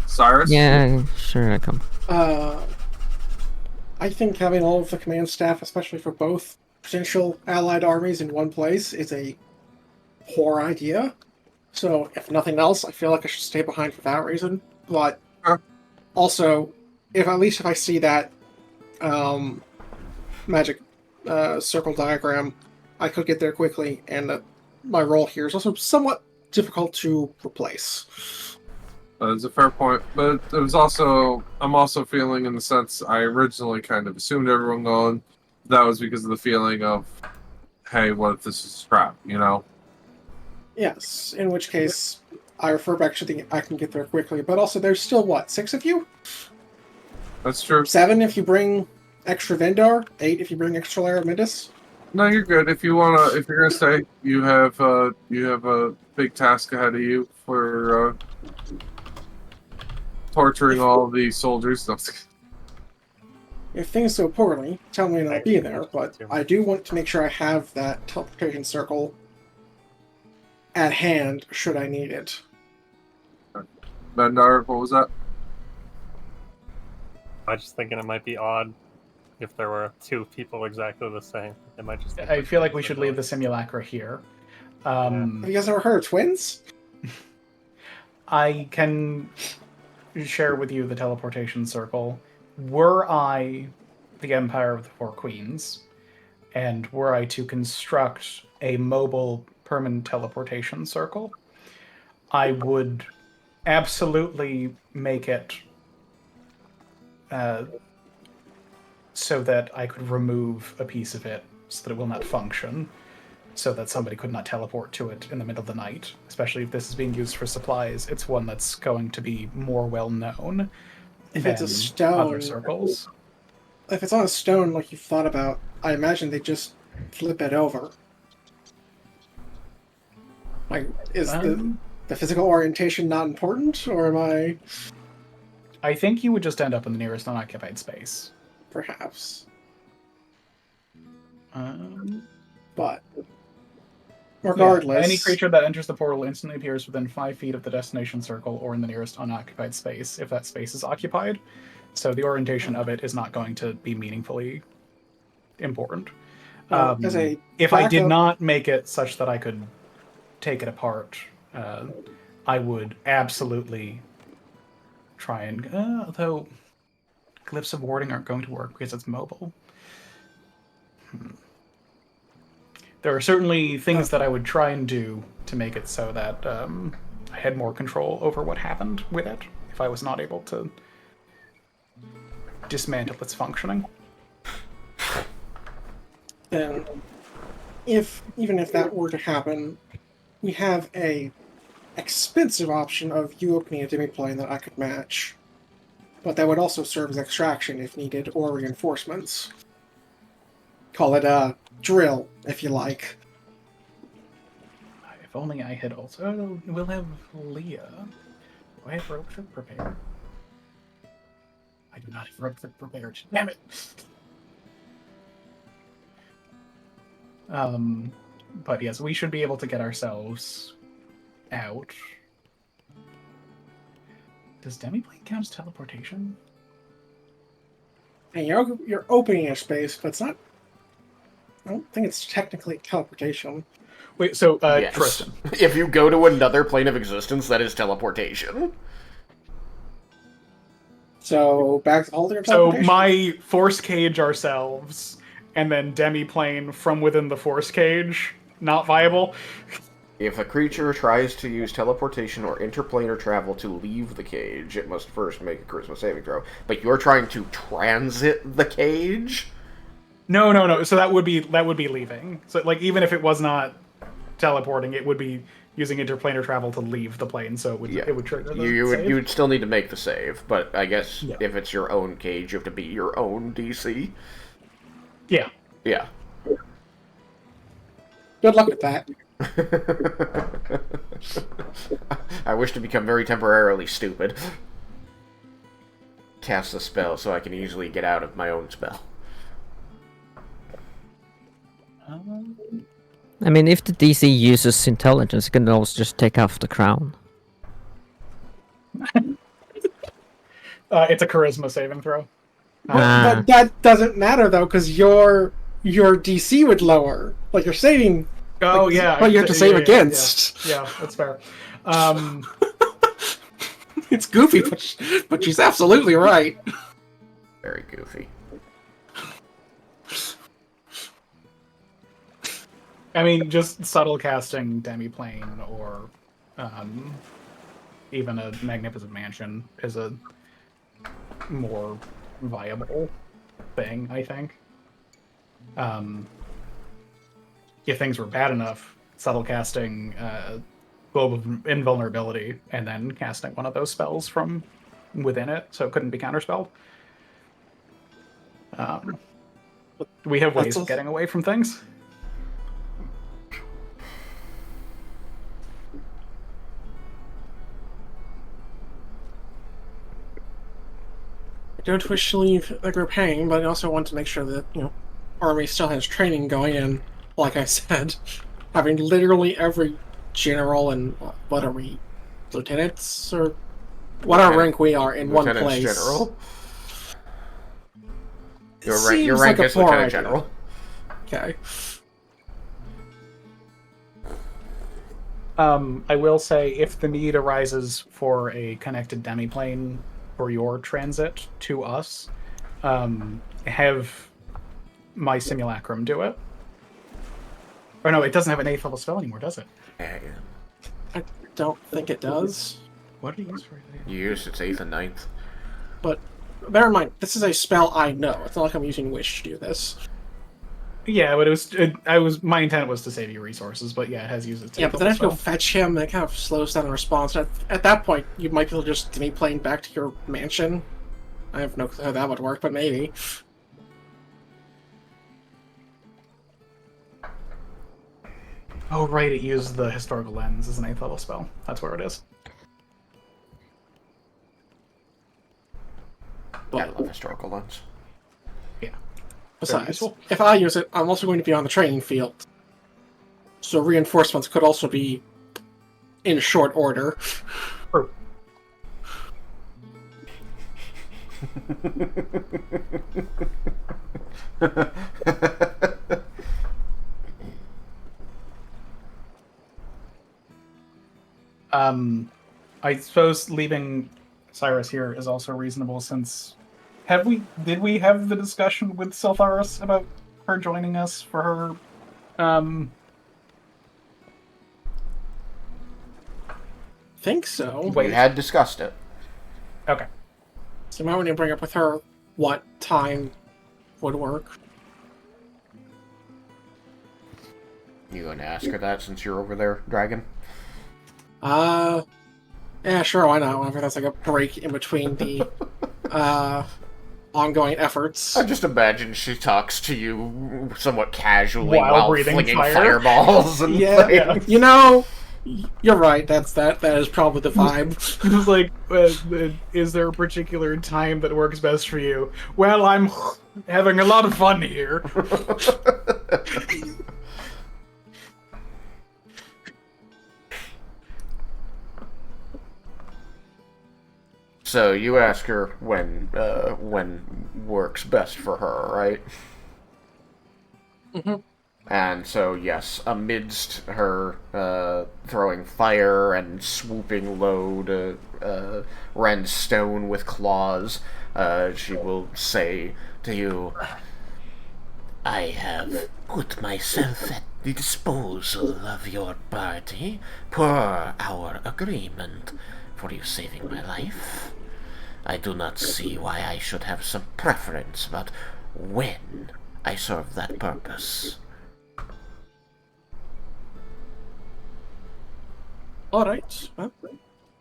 Cyrus? Yeah, sure, I come. I think having all of the command staff, especially for both potential allied armies in one place, is a poor idea. So, if nothing else, I feel like I should stay behind for that reason. But also, if I see that magic circle diagram, I could get there quickly, and my role here is also somewhat difficult to replace. That's a fair point, but it was also I'm also feeling in the sense I originally kind of assumed everyone going. That was because of the feeling of, hey, what if this is crap? You know? Yes, in which case I refer back to the I can get there quickly, but also there's still what, 6 of you? That's true. 7 if you bring extra Vendar, 8 if you bring extra Laromendis. No, you're good. If you're gonna stay, you have a big task ahead of you for torturing all the soldiers. If things go poorly, tell me and I'll be there, but I do want to make sure I have that teleportation circle at hand should I need it. Bendar, what was that? I was just thinking it might be odd if there were 2 people exactly the same. It might just. I feel like we should leave the simulacra here. Have you guys ever heard of twins? I can share with you the teleportation circle. Were I the Empire of the Four Queens, and were I to construct a mobile permanent teleportation circle, I would absolutely make it so that I could remove a piece of it so that it will not function, so that somebody could not teleport to it in the middle of the night. Especially if this is being used for supplies, it's one that's going to be more well known. If it's a stone, other circles. If it's on a stone like you've thought about, I imagine they just flip it over. Like, is the physical orientation not important, or am I? I think you would just end up in the nearest unoccupied space. Perhaps. But regardless, any creature that enters the portal instantly appears within 5 feet of the destination circle or in the nearest unoccupied space, if that space is occupied. So the orientation of it is not going to be meaningfully important. If I did not make it such that I could take it apart, I would absolutely try and... although glyphs of warding aren't going to work because it's mobile. There are certainly things that I would try and do to make it so that I had more control over what happened with it, if I was not able to dismantle its functioning. Then, even if that were to happen, we have a expensive option of you opening a demi-plane that I could match. But that would also serve as extraction if needed, or reinforcements. Call it a drill, if you like. If only I had also... we'll have Leah. Do I have rope trick prepared? I do not have rope trick prepared. Damn it! But yes, we should be able to get ourselves out. Does demiplane count as teleportation? And you're opening a space, but it's not... I don't think it's technically teleportation. Wait, so, Yes. Tristan. If you go to another plane of existence, that is teleportation. So, back to holding or So, teleportation? my force cage ourselves, and then demiplane from within the force cage, not viable. If a creature tries to use teleportation or interplanar travel to leave the cage, it must first make a charisma saving throw. But you're trying to transit the cage? No. So that would be leaving. So, like, even if it was not teleporting, it would be using interplanar travel to leave the plane, so it would trigger the you save. would still need to make the save, but I guess Yeah. if it's your own cage, you have to beat your own DC. Yeah. Yeah. Good luck with that. I wish to become very temporarily stupid. Cast a spell so I can easily get out of my own spell. I mean, if the DC uses intelligence, it can also just take off the crown. It's a charisma saving throw. But that doesn't matter though, because your DC would lower. Like you're saving. Oh like, yeah, what you have to save against. Yeah, that's fair. It's goofy, but she's absolutely right. Very goofy. I mean, just subtle casting Demiplane or even a Magnificent Mansion is a more viable thing, I think. If things were bad enough, subtle casting Globe of Invulnerability and then casting one of those spells from within it, so it couldn't be counterspelled. We have ways of getting away from things. I don't wish to leave the group hanging, but I also want to make sure that, Army still has training going, and like I said, having literally every general and what are we, lieutenants or whatever rank we are in one place. General. Your Seems rank like a is poor Lieutenant idea. General. Okay. I will say, if the need arises for a connected demiplane for your transit to us, have my simulacrum do it. Or no, it doesn't have an 8th level spell anymore, does it? I don't think it does. What do you use for it? You used its 8th and 9th. But bear in mind, this is a spell I know. It's not like I'm using Wish to do this. Yeah, but my intent was to save you resources, but yeah, it has used its 8th Yeah, but then I have to level go fetch him, and it kind of slows down the response. At that point, you might be able to just demi-plane back to your mansion. I have no clue how that would work, but maybe. Oh, right, it used the Historical Lens as an 8th level spell. That's where it is. I love Historical Lens. Yeah. Besides, if I use it, I'm also going to be on the training field. So reinforcements could also be in short order. True. I suppose leaving Cyrus here is also reasonable, since did we have the discussion with Siltharis about her joining us for her Think so. We had discussed it. Okay. So you might want to bring up with her what time would work. You going to ask her that since you're over there, Dragon? Yeah, sure, why not? Whenever that's like a break in between the ongoing efforts. I just imagine she talks to you somewhat casually while breathing flinging fire. fireballs and Yeah, you're right. That is probably the vibe. It was like, is there a particular time that works best for you? Well, I'm having a lot of fun here. So you ask her when works best for her, right? Mm-hmm. And so yes, amidst her throwing fire and swooping low to rend stone with claws, she will say to you, "I have put myself at the disposal of your party per our agreement for you saving my life. I do not see why I should have some preference about when I serve that purpose." All right. Well,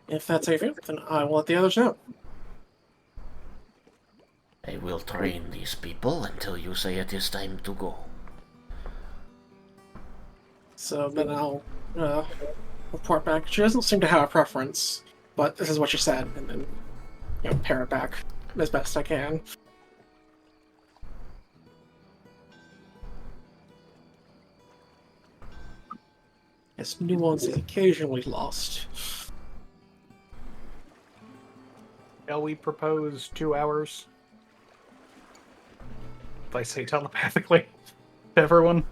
if that's how you feel, then I will let the others know. I will train these people until you say it is time to go. So then I'll report back. She doesn't seem to have a preference, but this is what she said, and then pare it back as best I can. As nuance is occasionally lost. Shall we propose 2 hours? If I say telepathically to everyone.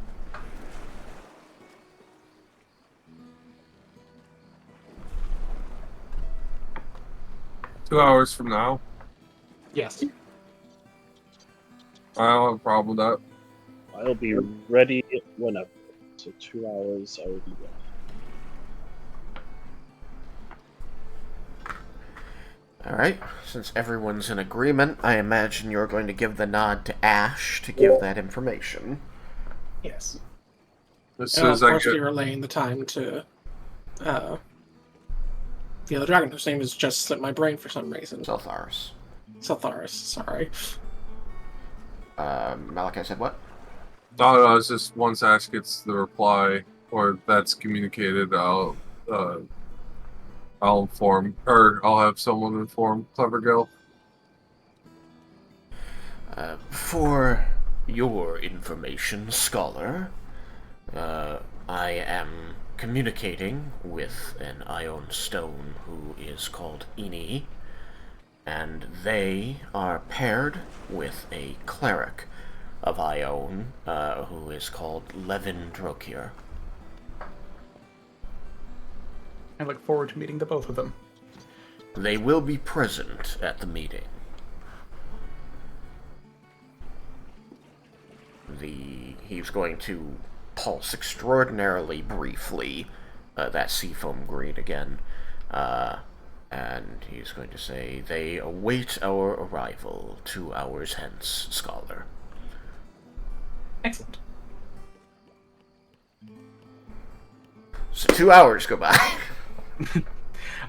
Two hours from now. Yes. I don't have a problem with that. I'll be ready whenever. So 2 hours, I will be ready. Alright, since everyone's in agreement, I imagine you're going to give the nod to Ash to give that information. Yes. As And soon I'll, as of I course, get... be relaying the time to the other dragon, whose name is just slipped my brain for some reason. Zeltharis. Seltharis, sorry. Malachi said what? No, it's just once Ash gets the reply, or that's communicated, I'll inform, or I'll have someone inform Clever Girl. For your information, Scholar, I am communicating with an Ion Stone who is called Ini, and they are paired with a cleric of Ion who is called Levin Drokir. I look forward to meeting the both of them. They will be present at the meeting. He's going to pulse extraordinarily briefly that seafoam green again, and he's going to say, "They await our arrival 2 hours hence, Scholar." Excellent. So 2 hours go by.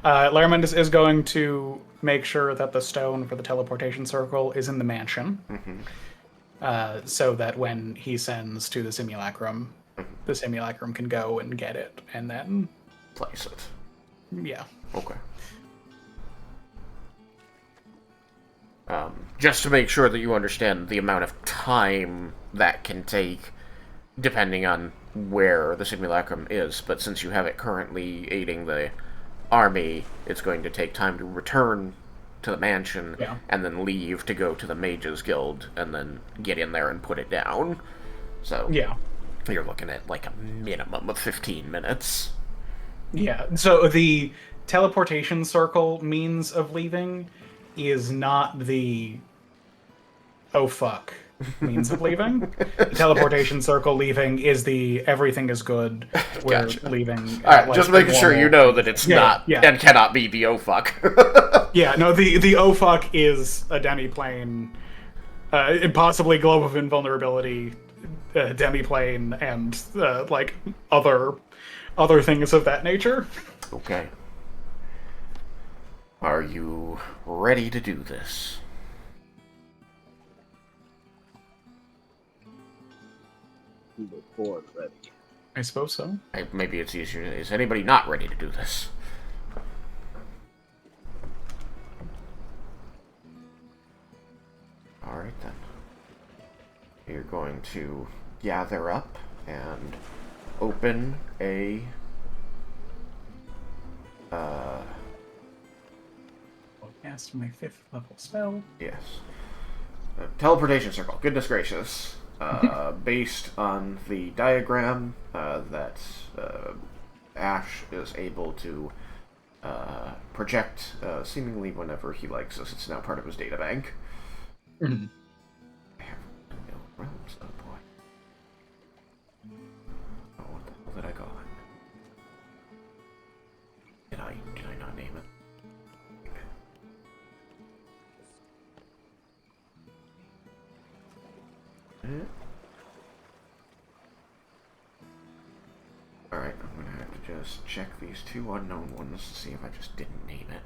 Laromendis is going to make sure that the stone for the teleportation circle is in the mansion. So that when he sends to the simulacrum, the simulacrum can go and get it, and then... Place it. Yeah. Okay. Just to make sure that you understand the amount of time that can take, depending on where the simulacrum is, but since you have it currently aiding the army, it's going to take time to return to the mansion, and then leave to go to the Mages Guild, and then get in there and put it down. So, Yeah. you're looking at like a minimum of 15 minutes. Yeah. So the teleportation circle means of leaving is not the oh fuck means of leaving. The teleportation circle leaving is the everything is good, we're leaving. Alright, like, just making sure you know that it's not and cannot be the oh fuck. Yeah, no, the oh fuck is a demiplane, possibly globe of invulnerability, demiplane, and like other things of that nature. Okay. Are you ready to do this? Board ready. I suppose so. Maybe it's easier. Is anybody not ready to do this? Alright then. You're going to gather up and open a Cast my 5th level spell. yes. Teleportation circle. Goodness gracious. Based on the diagram that Ash is able to project seemingly whenever he likes, as it's now part of his data bank. Mm-hmm. I have no realms, oh boy. Oh, what the hell did I call it? Did I not name it? Alright, I'm gonna have to just check these two unknown ones to see if I just didn't name it.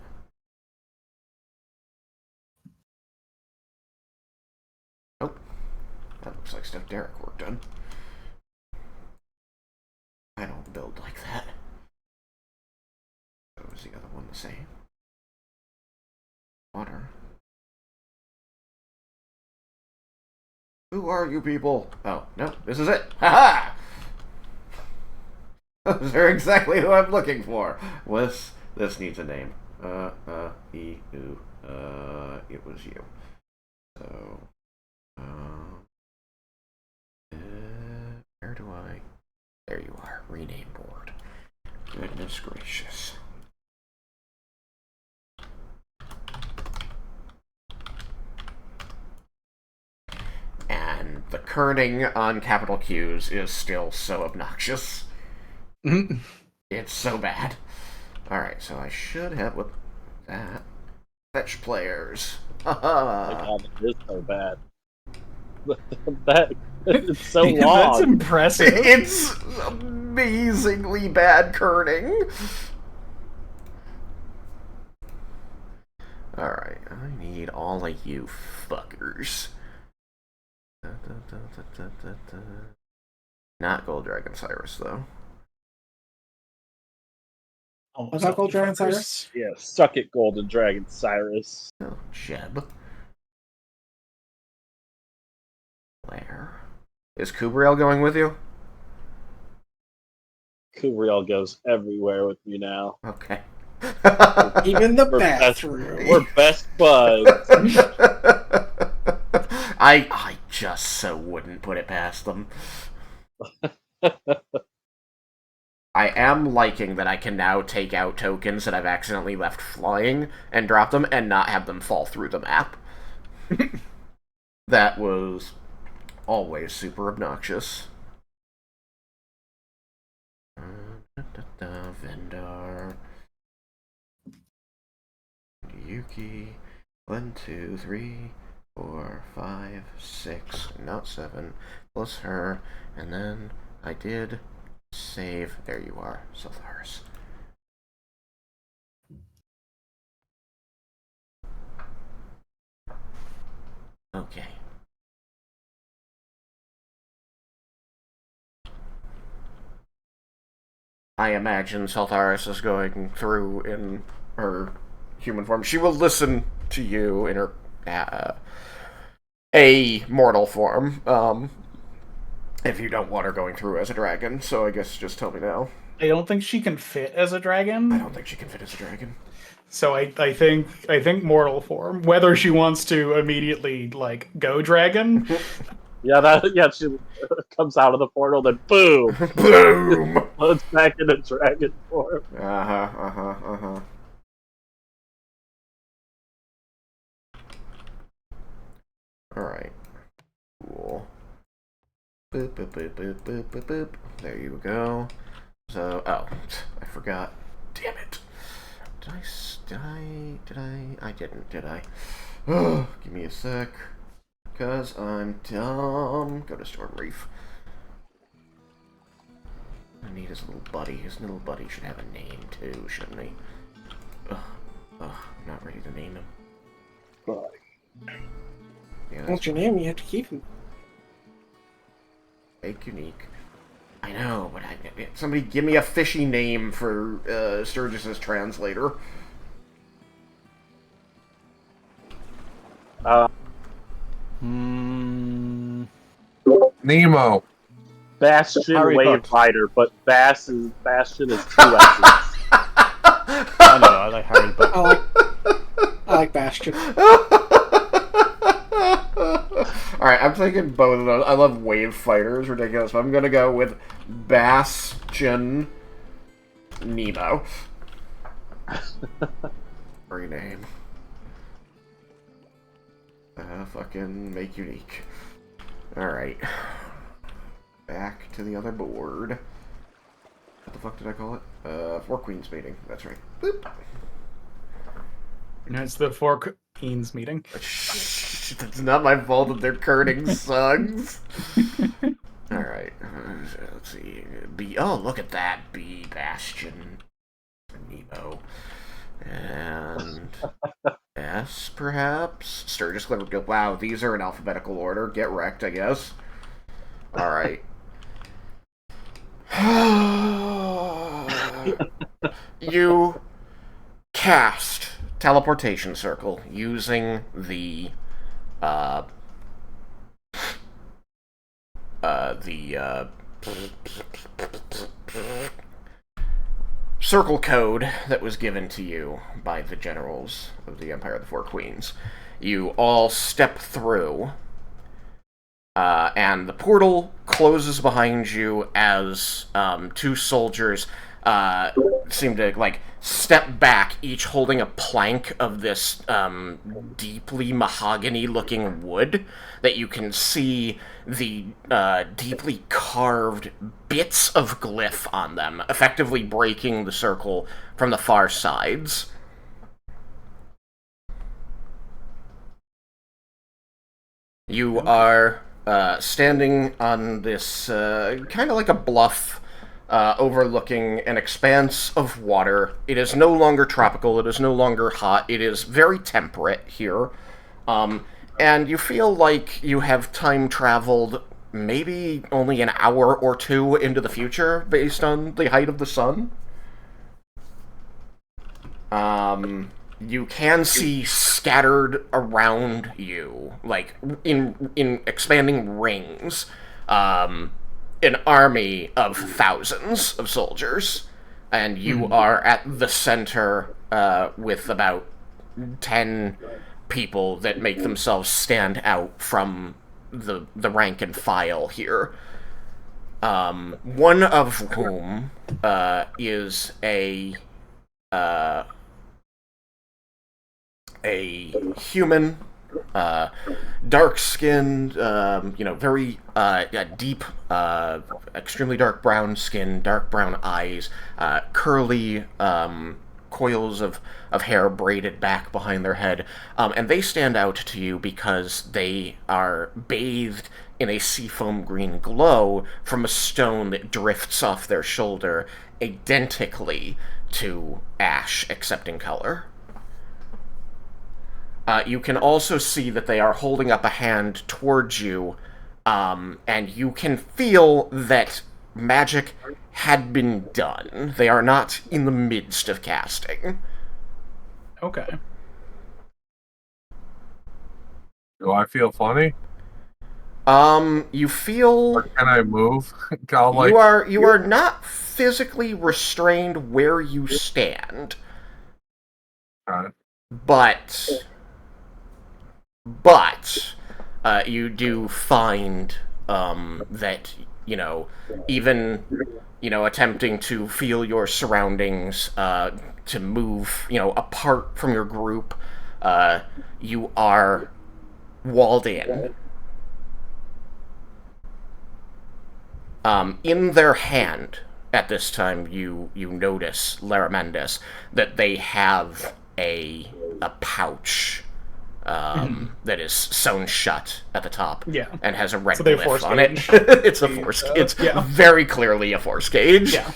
Nope. That looks like stuff Derek worked on. I don't build like that. So is the other one the same? Water. Who are you people? Oh, no, this is it. Haha! They're exactly who I'm looking for. This needs a name. It was you. So, where do I? There you are. Rename board. Goodness gracious. And the kerning on capital Q's is still so obnoxious. It's so bad. Alright, so I should have with that. Fetch players. My God, it is so bad. That it's so long. That's impressive. It's amazingly bad kerning. Alright, I need all of you fuckers. Not Gold Dragon Cyrus, though. Oh, Was that Gold Dragon Cyrus? Yeah, suck it, Golden Dragon Cyrus. Oh, Jeb. Where? Is Kubriel going with you? Kubriel goes everywhere with me now. Okay. Even the We're best, bathroom. we're best buds. I just so wouldn't put it past them. I am liking that I can now take out tokens that I've accidentally left flying and drop them and not have them fall through the map. That was always super obnoxious. Vendor. Yuki. 1, 2, 3, 4, 5, 6, not 7, plus her, and then I did save. There you are, Sothars. Okay. I imagine Saltharis is going through in her human form. She will listen to you in her a mortal form, if you don't want her going through as a dragon, so I guess just tell me now. I don't think she can fit as a dragon. I don't think she can fit as a dragon. So I think mortal form. Whether she wants to immediately like go dragon. Yeah, she comes out of the portal, then boom, Boom. it's back in a dragon form. Alright. Cool. Boop, boop, boop, boop, boop, boop, boop. There you go. So, oh, I forgot. Damn it. I didn't, did I? Give me a sec. Because I'm dumb. Go to Storm Reef. I need his little buddy. His little buddy should have a name too, shouldn't he? I'm not ready to name him. Yeah, What's your name? You have to keep him. Make unique. I know, but somebody give me a fishy name for Sturgis's translator. Nemo. Bastion Harry Wave Potter. Rider, but Bastion is 2 S's. I know, I like Harry, but I like Bastion. Alright, I'm taking both of those. I love Wave Fighters, ridiculous, but I'm gonna go with Bastion Nemo. Rename. Fucking make unique. Alright. Back to the other board. What the fuck did I call it? Four Queens meeting. That's right. Boop. It's the Four Queens meeting. It's not my fault that their kerning sucks. Alright. let's see. Oh, look at that. B Bastion. Nemo. And S, perhaps? Sturgis, Clever. Wow, these are in alphabetical order. Get wrecked, I guess. Alright. You cast Teleportation Circle using the circle code that was given to you by the generals of the Empire of the Four Queens. You all step through, and the portal closes behind you as two soldiers seem to, like, step back, each holding a plank of this deeply mahogany-looking wood that you can see the deeply carved bits of glyph on them, effectively breaking the circle from the far sides. You are standing on this kind of like a bluff overlooking an expanse of water. It is no longer tropical, it is no longer hot, it is very temperate here. And you feel like you have time traveled maybe only an hour or two into the future based on the height of the sun. You can see scattered around you, like in expanding rings, an army of thousands of soldiers, and you are at the center with about 10 people that make themselves stand out from the rank and file here. One of whom is a human, dark-skinned, very deep, extremely dark brown skin, dark brown eyes, curly coils of hair braided back behind their head, and they stand out to you because they are bathed in a seafoam green glow from a stone that drifts off their shoulder, identically to ash, except in color. You can also see that they are holding up a hand towards you, and you can feel that magic had been done. They are not in the midst of casting. Okay. Do I feel funny? You feel... Or can I move? You are not physically restrained where you stand. But you do find that, even, attempting to feel your surroundings, to move, apart from your group, you are walled in. In their hand, at this time, you notice, Laromendis, that they have a pouch that is sewn shut at the top, and has a red glyph on it. It's a force. It's very clearly a force gauge. Yeah.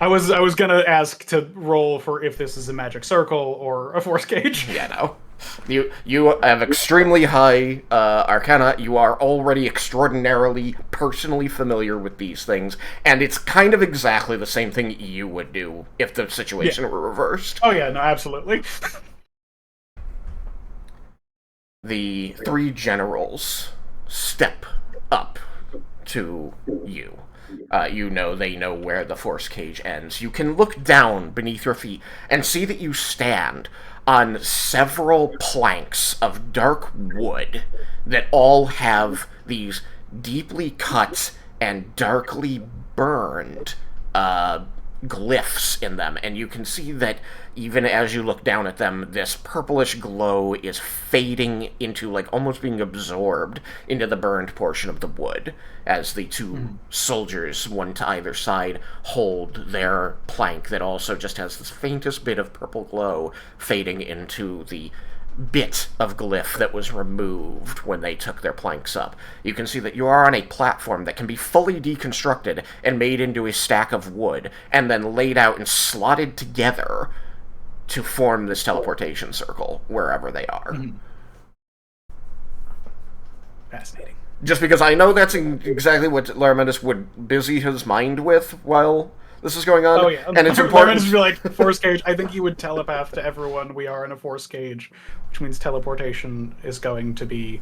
I was gonna ask to roll for if this is a magic circle or a force gauge. Yeah, no. You have extremely high arcana. You are already extraordinarily personally familiar with these things, and it's kind of exactly the same thing you would do if the situation were reversed. Oh yeah, no, absolutely. The three generals step up to you. They know where the force cage ends. You can look down beneath your feet and see that you stand on several planks of dark wood that all have these deeply cut and darkly burned glyphs in them, and you can see that even as you look down at them, this purplish glow is fading into, like, almost being absorbed into the burned portion of the wood, as the two soldiers, one to either side, hold their plank that also just has this faintest bit of purple glow fading into the bit of glyph that was removed when they took their planks up. You can see that you are on a platform that can be fully deconstructed and made into a stack of wood, and then laid out and slotted together to form this teleportation circle wherever they are. Mhm. Fascinating. Just because I know that's exactly what Laromendis would busy his mind with while this is going on. Oh yeah, and it's important. To be like force cage. I think he would telepath to everyone. We are in a force cage, which means teleportation is going to be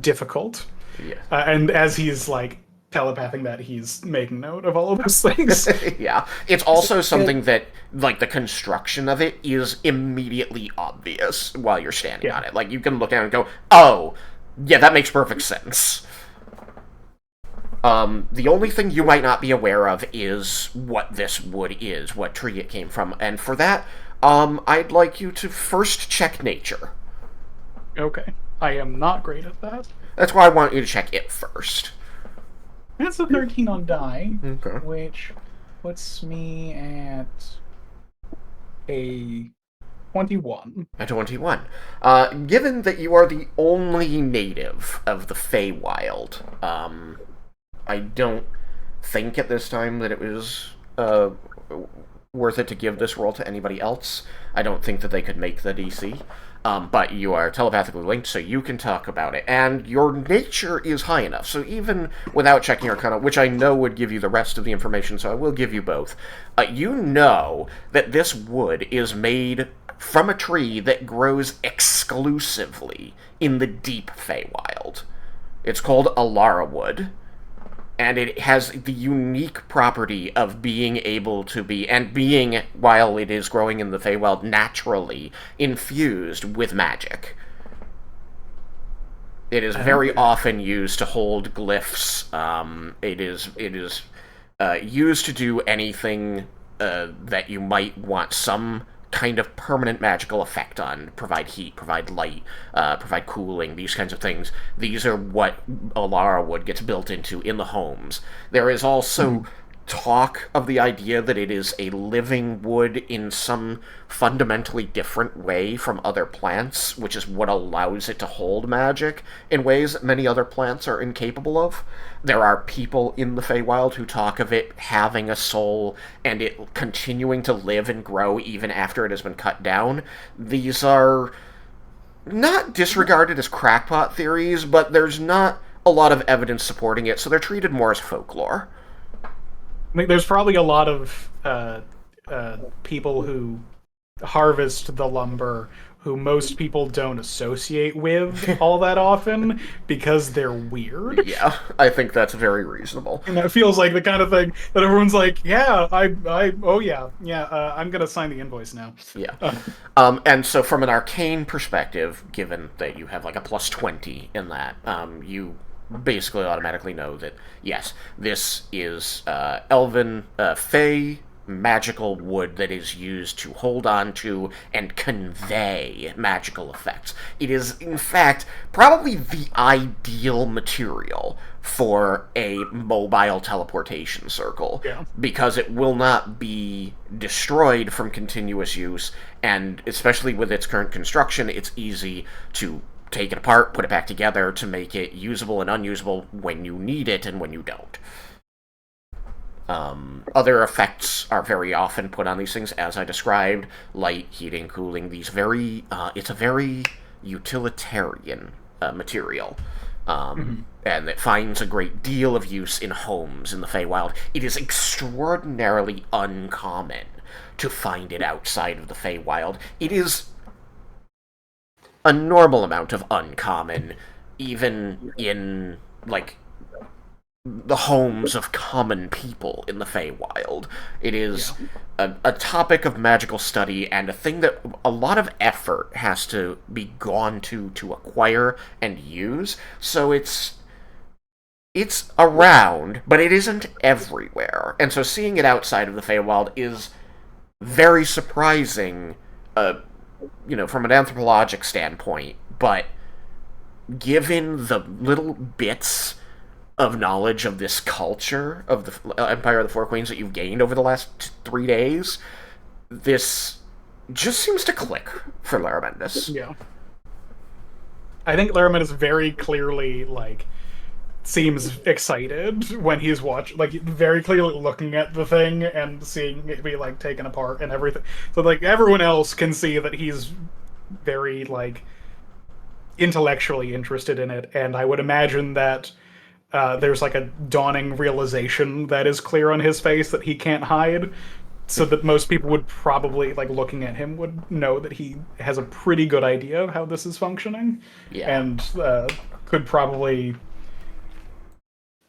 difficult. Yeah. And as he's like telepathing that, he's making note of all of those things. Yeah. It's also something that, like, the construction of it is immediately obvious while you're standing on it. Like, you can look at it and go, oh, yeah, that makes perfect sense. The only thing you might not be aware of is what this wood is, what tree it came from. And for that, I'd like you to first check nature. Okay. I am not great at that. That's why I want you to check it first. That's a 13 on die, Okay. which puts me at a 21. A 21. Given that you are the only native of the Feywild, I don't think at this time that it was worth it to give this roll to anybody else. I don't think that they could make the DC. But you are telepathically linked, so you can talk about it. And your nature is high enough, so even without checking Arcana, which I know would give you the rest of the information, so I will give you both, you know that this wood is made from a tree that grows exclusively in the deep Feywild. It's called Alara wood, and it has the unique property of being able to be, and being, while it is growing in the Feywild, naturally infused with magic. It is very often used to hold glyphs. It is used to do anything that you might want some kind of permanent magical effect on. Provide heat, provide light, provide cooling, these kinds of things. These are what Alara wood gets built into in the homes. There is also talk of the idea that it is a living wood in some fundamentally different way from other plants, which is what allows it to hold magic in ways that many other plants are incapable of. There are people in the Feywild who talk of it having a soul and it continuing to live and grow even after it has been cut down. These are not disregarded as crackpot theories, but there's not a lot of evidence supporting it, so they're treated more as folklore. I mean, there's probably a lot of people who harvest the lumber who most people don't associate with all that often because they're weird. Yeah, I think that's very reasonable. And that feels like the kind of thing that everyone's like, yeah, I'm gonna sign the invoice now. Yeah. And so from an arcane perspective, given that you have like a plus 20 in that, you basically automatically know that, yes, this is elven, fey, magical wood that is used to hold on to and convey magical effects. It is, in fact, probably the ideal material for a mobile teleportation circle, because it will not be destroyed from continuous use, and especially with its current construction, it's easy to take it apart, put it back together to make it usable and unusable when you need it and when you don't. Other effects are very often put on these things, as I described: light, heating, cooling. These it's a very utilitarian material, and it finds a great deal of use in homes in the Feywild. It is extraordinarily uncommon to find it outside of the Feywild. It is a normal amount of uncommon, even in, like, the homes of common people in the Feywild. It is a topic of magical study and a thing that a lot of effort has to be gone to acquire and use, so it's around, but it isn't everywhere. And so seeing it outside of the Feywild is very surprising, from an anthropologic standpoint, but given the little bits of knowledge of this culture of the Empire of the Four Queens that you've gained over the last 3 days, this just seems to click for Laromendis. Yeah. I think Laromendis very clearly, like, seems excited when he's very clearly looking at the thing and seeing it be, like, taken apart and everything. So, like, everyone else can see that he's very, like, intellectually interested in it, and I would imagine that there's, like, a dawning realization that is clear on his face that he can't hide, so that most people would probably, like, looking at him, would know that he has a pretty good idea of how this is functioning, Yeah. and could probably,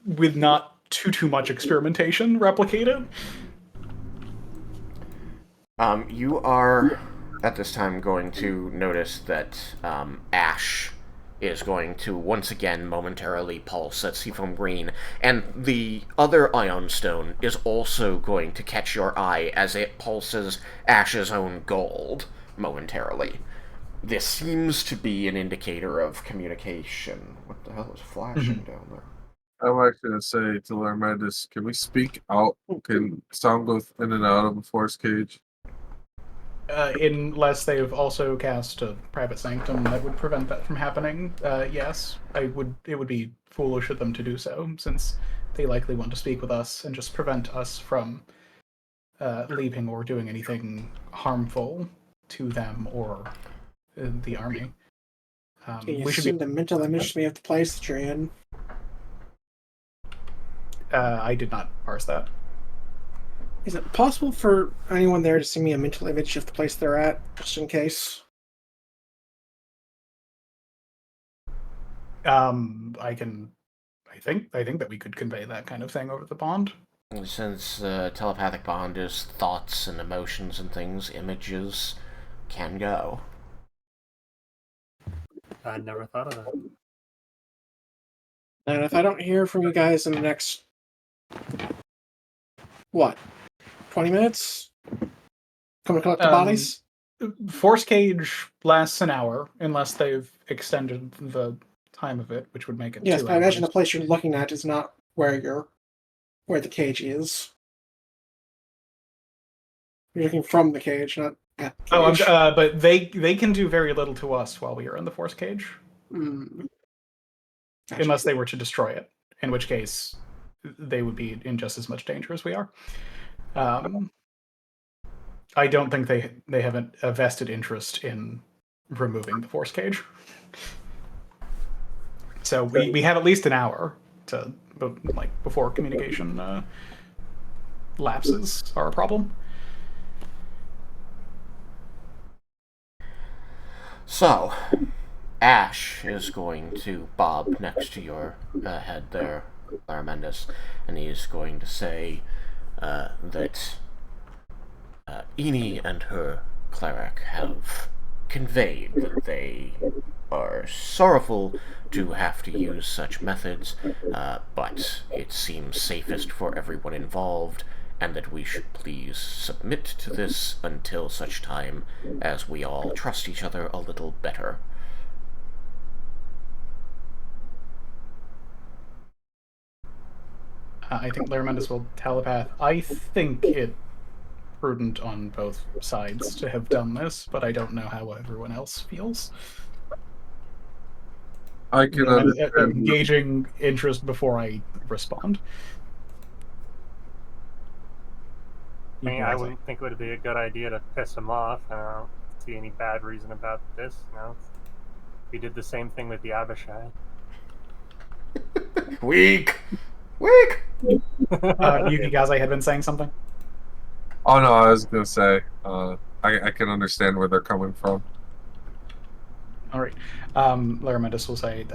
with not too much experimentation, replicate it. You are, at this time, going to notice that Ash is going to once again momentarily pulse at Seafoam Green, and the other Ion Stone is also going to catch your eye as it pulses Ash's own gold momentarily. This seems to be an indicator of communication. What the hell is flashing down there? I'm actually going to say to Laromendis, can we speak out? Can sound go in and out of a force cage? Unless they've also cast a private sanctum that would prevent that from happening, yes, it would be foolish of them to do so, since they likely want to speak with us and just prevent us from leaving or doing anything harmful to them or the army. You seem to mental image me of the place that you're in. I did not parse that. Is it possible for anyone there to see me a mental image of the place they're at, just in case? I think that we could convey that kind of thing over the bond. Since telepathic bond is thoughts and emotions and things, images can go. I never thought of that. And if I don't hear from you guys in the next, 20 minutes? Come to collect the bodies? Force cage lasts an hour, unless they've extended the time of it, which would make it 2 Yes, hours. but I imagine the place you're looking at is not where the cage is. You're looking from the cage, not at the cage. But they can do very little to us while we are in the force cage. Gotcha. Unless they were to destroy it, in which case they would be in just as much danger as we are. I don't think they have a vested interest in removing the force cage. So we have at least an hour to, before communication lapses are a problem. So, Ash is going to bob next to your head there, Laromendis, and he's going to say that Eni and her cleric have conveyed that they are sorrowful to have to use such methods, but it seems safest for everyone involved, and that we should please submit to this until such time as we all trust each other a little better. I think Laromendis will telepath. I think it prudent on both sides to have done this, but I don't know how everyone else feels. I can understand. Engaging interest before I respond. I wouldn't think it would be a good idea to piss him off. I don't see any bad reason about this. We did the same thing with the Abishai. Weak! Yuki Gaze had been saying something. Oh no, I was gonna say, I can understand where they're coming from. All right. Laromendis will say,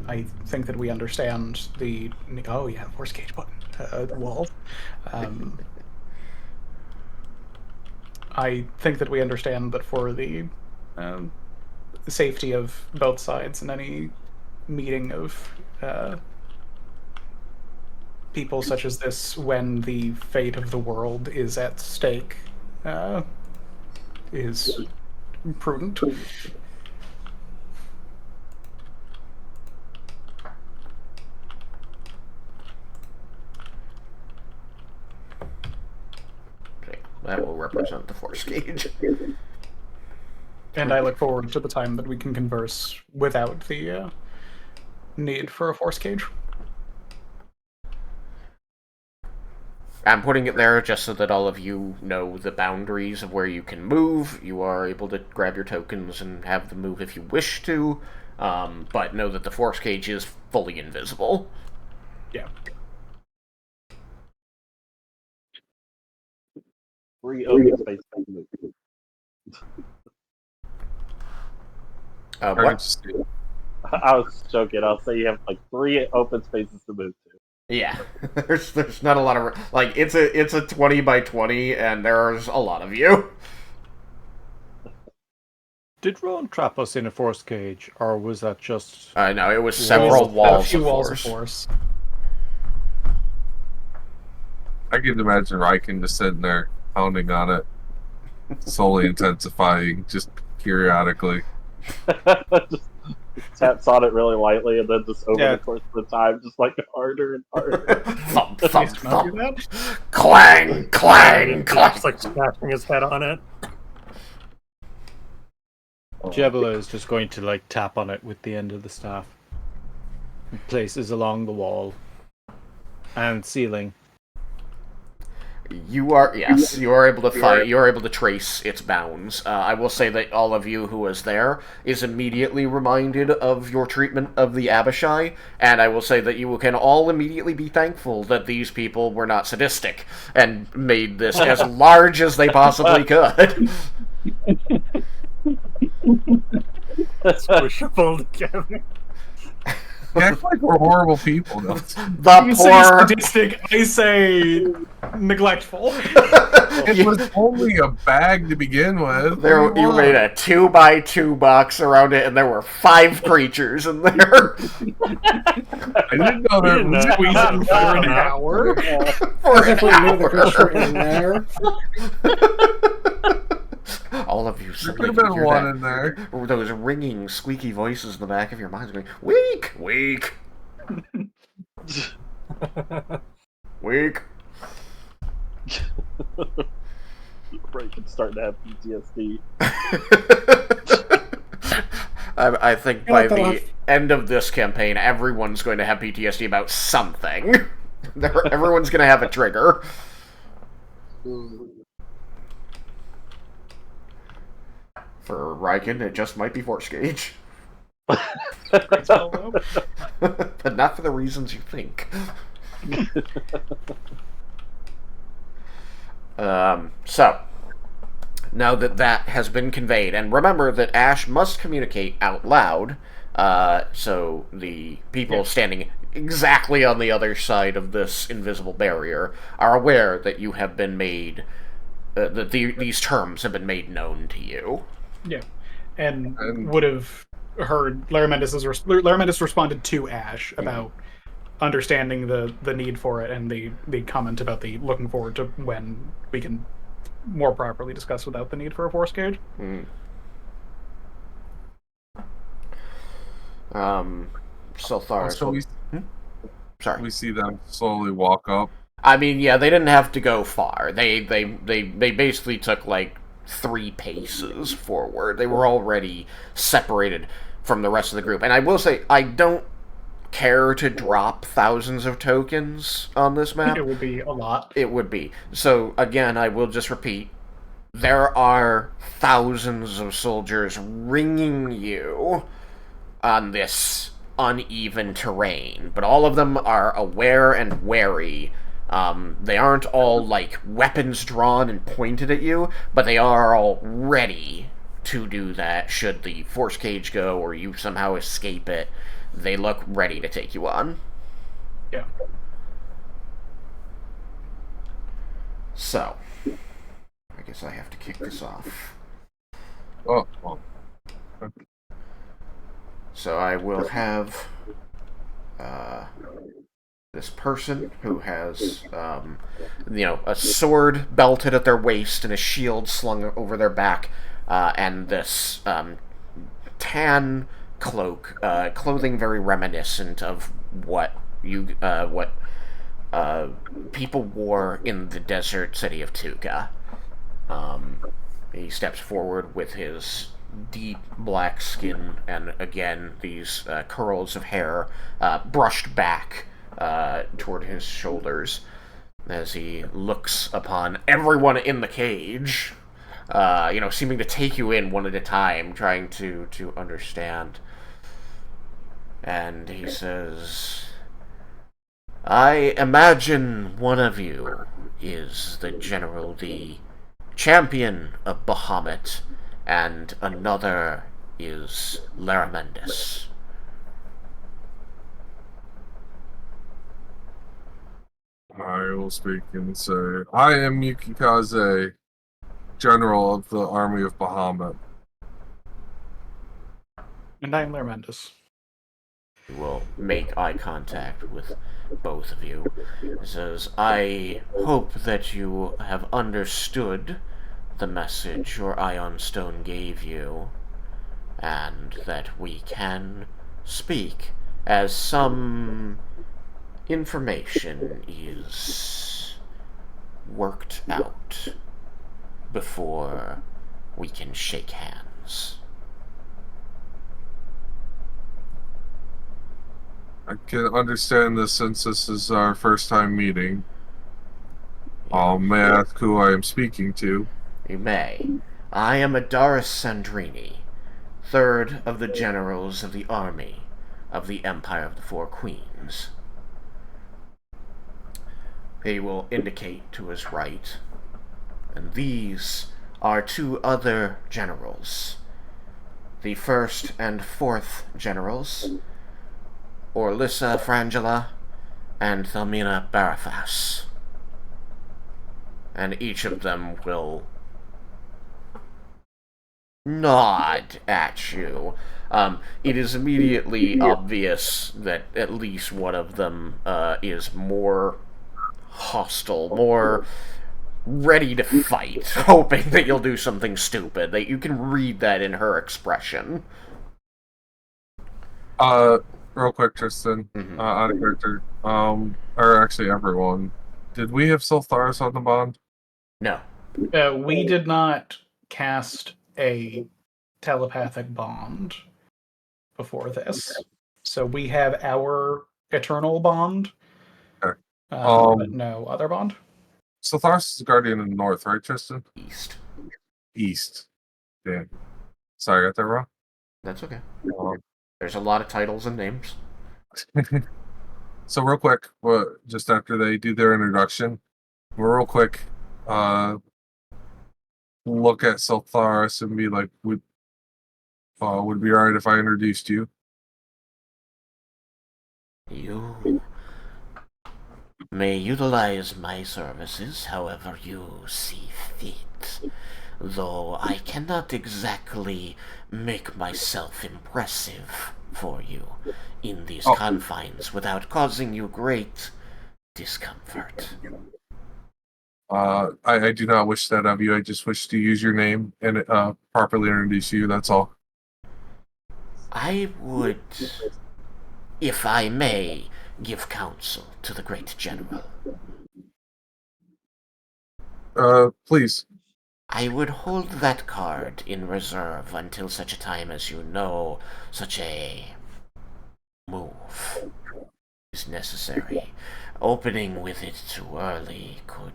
I think that we understand the... Oh, yeah, force cage button. Wall. I think that we understand that for the safety of both sides and any meeting of people such as this, when the fate of the world is at stake, is prudent. Okay, that will represent the force gauge. And I look forward to the time that we can converse without the need for a force cage. I'm putting it there just so that all of you know the boundaries of where you can move. You are able to grab your tokens and have them move if you wish to, but know that the force cage is fully invisible. Yeah. 3 open space to move. What? I was joking. I'll say you have like 3 open spaces to move to. Yeah, there's not a lot of like it's a 20 by 20, and there's a lot of you. Did Rowan trap us in a force cage, or was that just? No, it was several walls of force. I can imagine Raiken just sitting there pounding on it, slowly intensifying, just periodically. Just taps on it really lightly, and then just over the course of the time, just like harder and harder. Thump, thump, thump. Clang, clang, clang. Just like smashing his head on it. Jebla is just going to like tap on it with the end of the staff. Places along the wall and ceiling. You are able to find. You are able to trace its bounds. I will say that all of you who was there is immediately reminded of your treatment of the Abishai, and I will say that you can all immediately be thankful that these people were not sadistic and made this as large as they possibly could. Squishable together. They act like we're horrible people. Though. The You poor. say sadistic, I say neglectful. It was only a bag to begin with. You made a 2x2 box around it, and there were 5 creatures in there. I didn't know there was Squeezing for an hour. As if we knew the creature in there. All of you There suddenly could have can been hear one that, in there. those ringing, squeaky voices in the back of your minds going, weak, weak, weak. Raiken's starting to have PTSD. I think by the end of this campaign, everyone's going to have PTSD about something. Everyone's going to have a trigger. For Raiken, it just might be Force Gauge. But not for the reasons you think. So, now that that has been conveyed, and remember that Ash must communicate out loud, so the people standing exactly on the other side of this invisible barrier are aware that you have been made, that these terms have been made known to you. Yeah, and would have heard Laromendis responded to Ash about understanding the need for it, and the comment about the looking forward to when we can more properly discuss without the need for a force cage. Silthar. So we see them slowly walk up. I mean, yeah, they didn't have to go far. They basically took like 3 paces forward. They were already separated from the rest of the group. And I will say, I don't care to drop thousands of tokens on this map. It would be a lot. It would be. So, again, I will just repeat. There are thousands of soldiers ringing you on this uneven terrain, but all of them are aware and wary. They aren't all, like, weapons drawn and pointed at you, but they are all ready to do that should the force cage go or you somehow escape it. They look ready to take you on. Yeah. So, I guess I have to kick this off. Oh, well. So I will have this person who has, a sword belted at their waist and a shield slung over their back, and this tan cloak, clothing very reminiscent of what people wore in the desert city of Tuka. He steps forward with his deep black skin, and again, these curls of hair brushed back toward his shoulders as he looks upon everyone in the cage, seeming to take you in one at a time, trying to understand. And he says, I imagine one of you is the general, the champion of Bahamut, and another is Laromendis. I will speak and say, I am Yukikaze, general of the army of Bahamut. And I'm Laromendis. He will make eye contact with both of you. He says, I hope that you have understood the message your Ion Stone gave you, and that we can speak, as some information is worked out before we can shake hands. I can understand this since this is our first time meeting. May I ask who I am speaking to? You may. I am Adaris Sandrini, third of the generals of the army of the Empire of the Four Queens. He will indicate to his right, and these are two other generals. The first and fourth generals, Orlissa Frangela and Thelmina Barafas. And each of them will nod at you. It is immediately obvious that at least one of them is more hostile, more ready to fight, hoping that you'll do something stupid. That you can read that in her expression. Real quick, Tristan, out of character, or actually everyone, did we have Sultharis on the bond? No. We did not cast a telepathic bond before this. So we have our eternal bond, Okay. but no other bond. Sultharis is the guardian in the north, right, Tristan? East. East. Damn. Sorry, I got that wrong. That's okay. There's a lot of titles and names. So real quick, just after they do their introduction, real quick, look at Sultharis and be like, would be alright if I introduced you? You may utilize my services however you see fit, though I cannot exactly make myself impressive for you in these confines without causing you great discomfort. I do not wish that of you. I just wish to use your name and properly introduce you. That's all. I would, if I may, give counsel to the great general. Please. I would hold that card in reserve until such a time as you know such a move is necessary. Opening with it too early could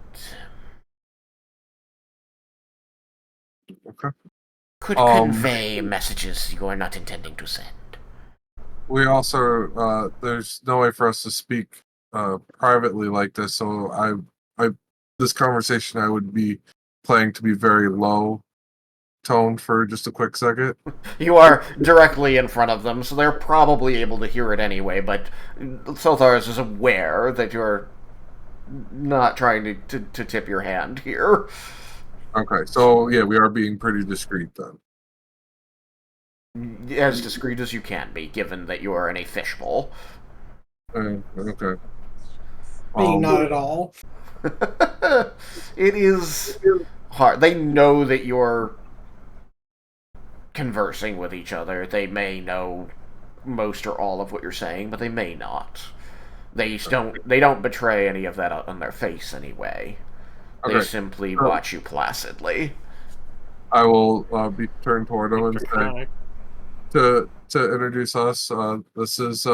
convey messages you are not intending to send. We also, there's no way for us to speak privately like this, so this conversation I would be planning to be very low toned for just a quick second. You are directly in front of them, so they're probably able to hear it anyway, but Sultharis is aware that you're not trying to tip your hand here. Okay, so yeah, we are being pretty discreet then. As discreet as you can be, given that you are in a fishbowl. Okay. Being not at all. It is hard. They know that you're conversing with each other. They may know most or all of what you're saying, but they may not. They don't betray any of that on their face anyway. Okay. They simply watch you placidly. I will be turned toward him and say, Draconic. to introduce us. This is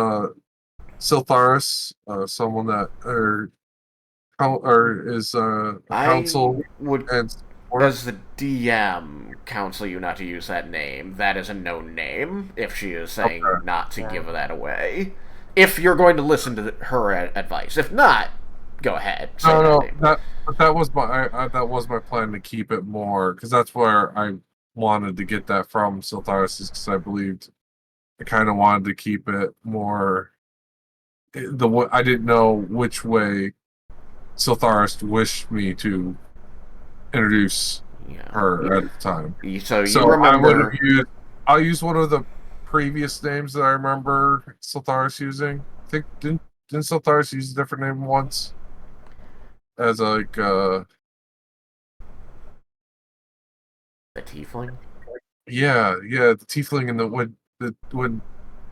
Siltharis, someone that is a council I would, and support. as the DM, counsel you not to use that name. That is a known name. If she is saying Okay. not to Yeah. give that away, if you're going to listen to her advice. If not, go ahead. Say No, name. that was my plan to keep it more, because that's where I wanted to get that from Siltharis, because I believed I kind of wanted to keep it more. I didn't know which way Siltharis wished me to introduce Yeah. her at the time. So you So remember? I'll use one of the previous names that I remember Siltharis using. I think didn't Siltharis use a different name once? As like The tiefling? yeah, the tiefling in the when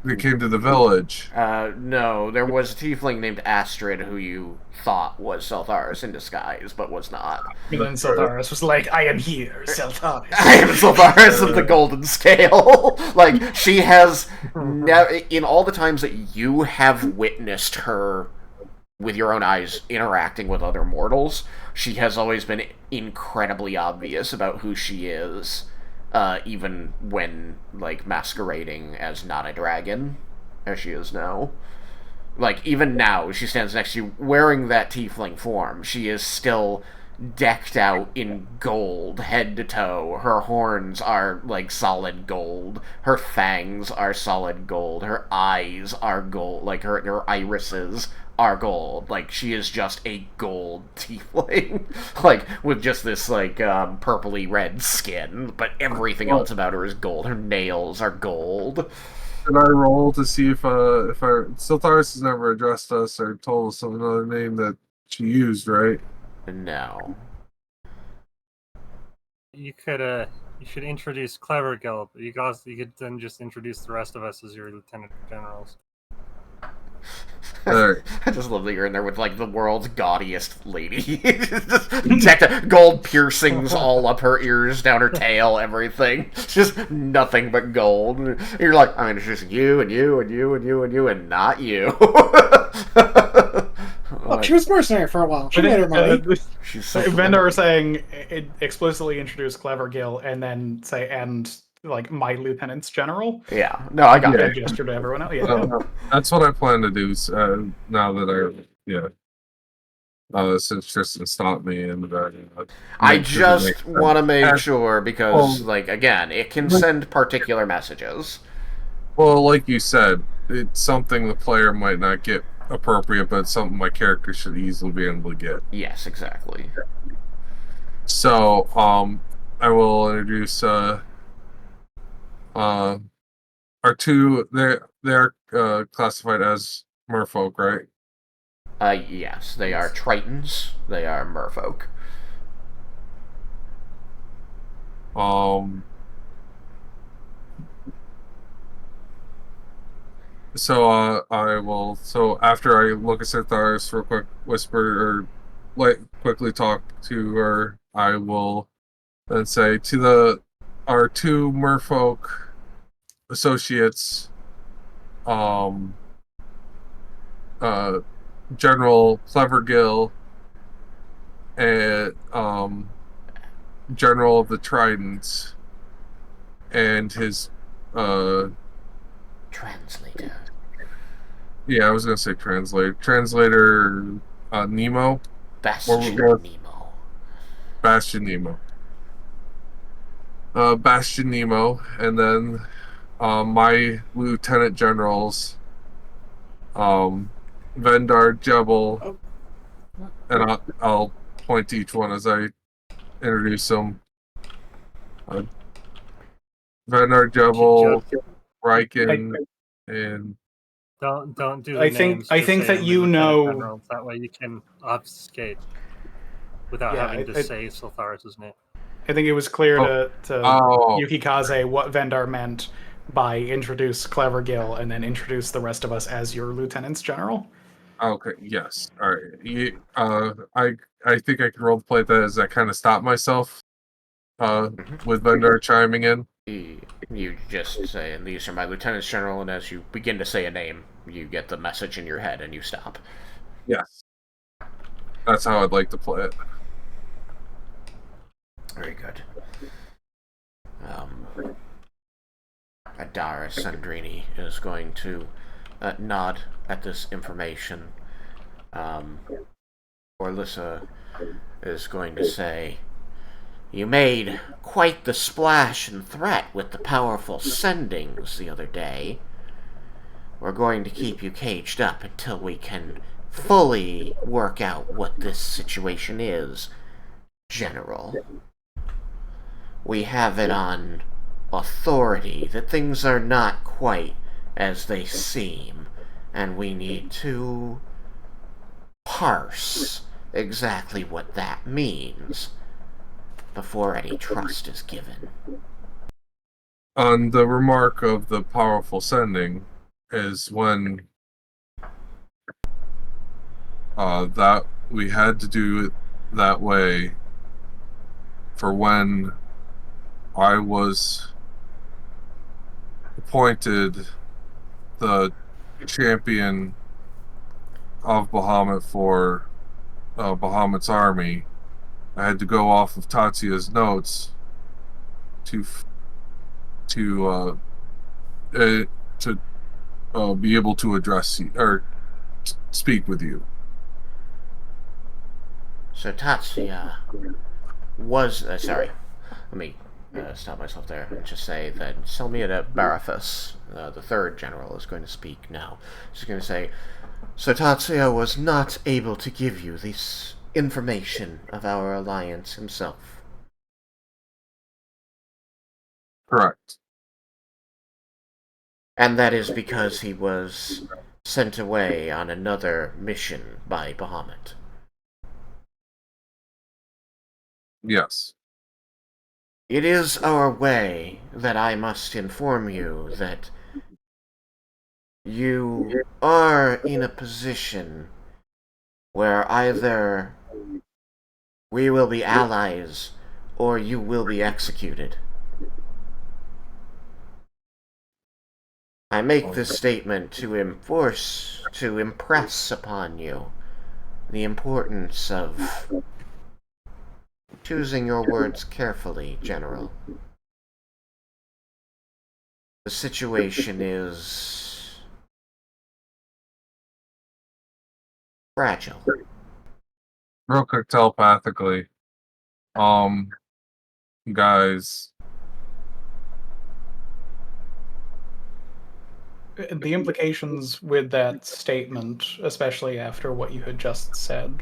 they came to the village. No, there was a tiefling named Astrid who you thought was Seltharis in disguise, but was not. And then Siltharis was like, I am here, Siltharis. I am Seltharis of the Golden Scale. Like, she has, in all the times that you have witnessed her with your own eyes interacting with other mortals, she has always been incredibly obvious about who she is. Even when, like, masquerading as not a dragon, as she is now. Like, even now, she stands next to you wearing that tiefling form. She is still decked out in gold, head to toe. Her horns are, like, solid gold. Her fangs are solid gold. Her eyes are gold. Like, her irises are gold. Like, she is just a gold tiefling. Like, with just this, like, purpley red skin. But everything else about her is gold. Her nails are gold. Can I roll to see if Siltharis has never addressed us or told us another name that she used, right? No. You should introduce Clever Guild. You could then just introduce the rest of us as your lieutenant generals. Alright. I just love that you're in there with, like, the world's gaudiest lady. Just gold piercings all up her ears, down her tail, everything. Just nothing but gold. You're like, I'm introducing you, and you, and you, and you, and you, and not you. Look, she was mercenary for a while. She made her money. She's so Vendor saying explicitly introduce Clever Gil and then say, and like my lieutenant's general. Yeah, no, I got Yeah, it. gesture to everyone else. Yeah. That's what I plan to do. Now that since Tristan stopped me, and I just want to make sure because, like, again, it can send particular messages. Well, like you said, it's something the player might not get appropriate, but it's something my character should easily be able to get. Yes, exactly. So, I will introduce our two. They're classified as merfolk, right? Yes, they are Tritons. They are merfolk. So I will. So after I look at Siltharis for a quick whisper or like quickly talk to her, I will then say to our two merfolk associates, General Clevergill and General of the Tridents and his Translator. Yeah, I was gonna say translator Nemo. Bastion Nemo. Bastion Nemo. Bastion Nemo, and then my lieutenant generals, Vendar Jebel, and I'll point to each one as I introduce them. Vendar Jebel, Raiken, and Don't do the I names. think just think say that them you in know. generals. That way you can obfuscate without having to say Siltharis' name. I think it was clear to Oh. Yukikaze what Vendar meant by introduce Clever Gil and then introduce the rest of us as your lieutenant's general. Okay. Yes. All right. I think I can role play that as I kind of stop myself with Vendar chiming in. You just say, these are my lieutenants general, and as you begin to say a name, you get the message in your head and you stop. Yes. That's how I'd like to play it. Very good. Adara Sandrini is going to nod at this information. Orlissa is going to say, "You made quite the splash and threat with the powerful sendings the other day. We're going to keep you caged up until we can fully work out what this situation is, General. We have it on authority that things are not quite as they seem, and we need to parse exactly what that means before any trust is given." On the remark of the powerful sending is when that we had to do it that way for when I was appointed the champion of Bahamut for Bahamut's army. I had to go off of Tatsia's notes to be able to address you or speak with you. So Tatsuya was... sorry, let me stop myself there and just say that Selmiada Barafus, the third general, is going to speak now. She's going to say, "So Tatsuya was not able to give you this information of our alliance himself." Correct. "And that is because he was sent away on another mission by Bahamut." Yes. "It is our way that I must inform you that you are in a position where either we will be allies or you will be executed. I make this statement to impress upon you the importance of choosing your words carefully, General. The situation is fragile." Real quick telepathically. Guys. The implications with that statement, especially after what you had just said,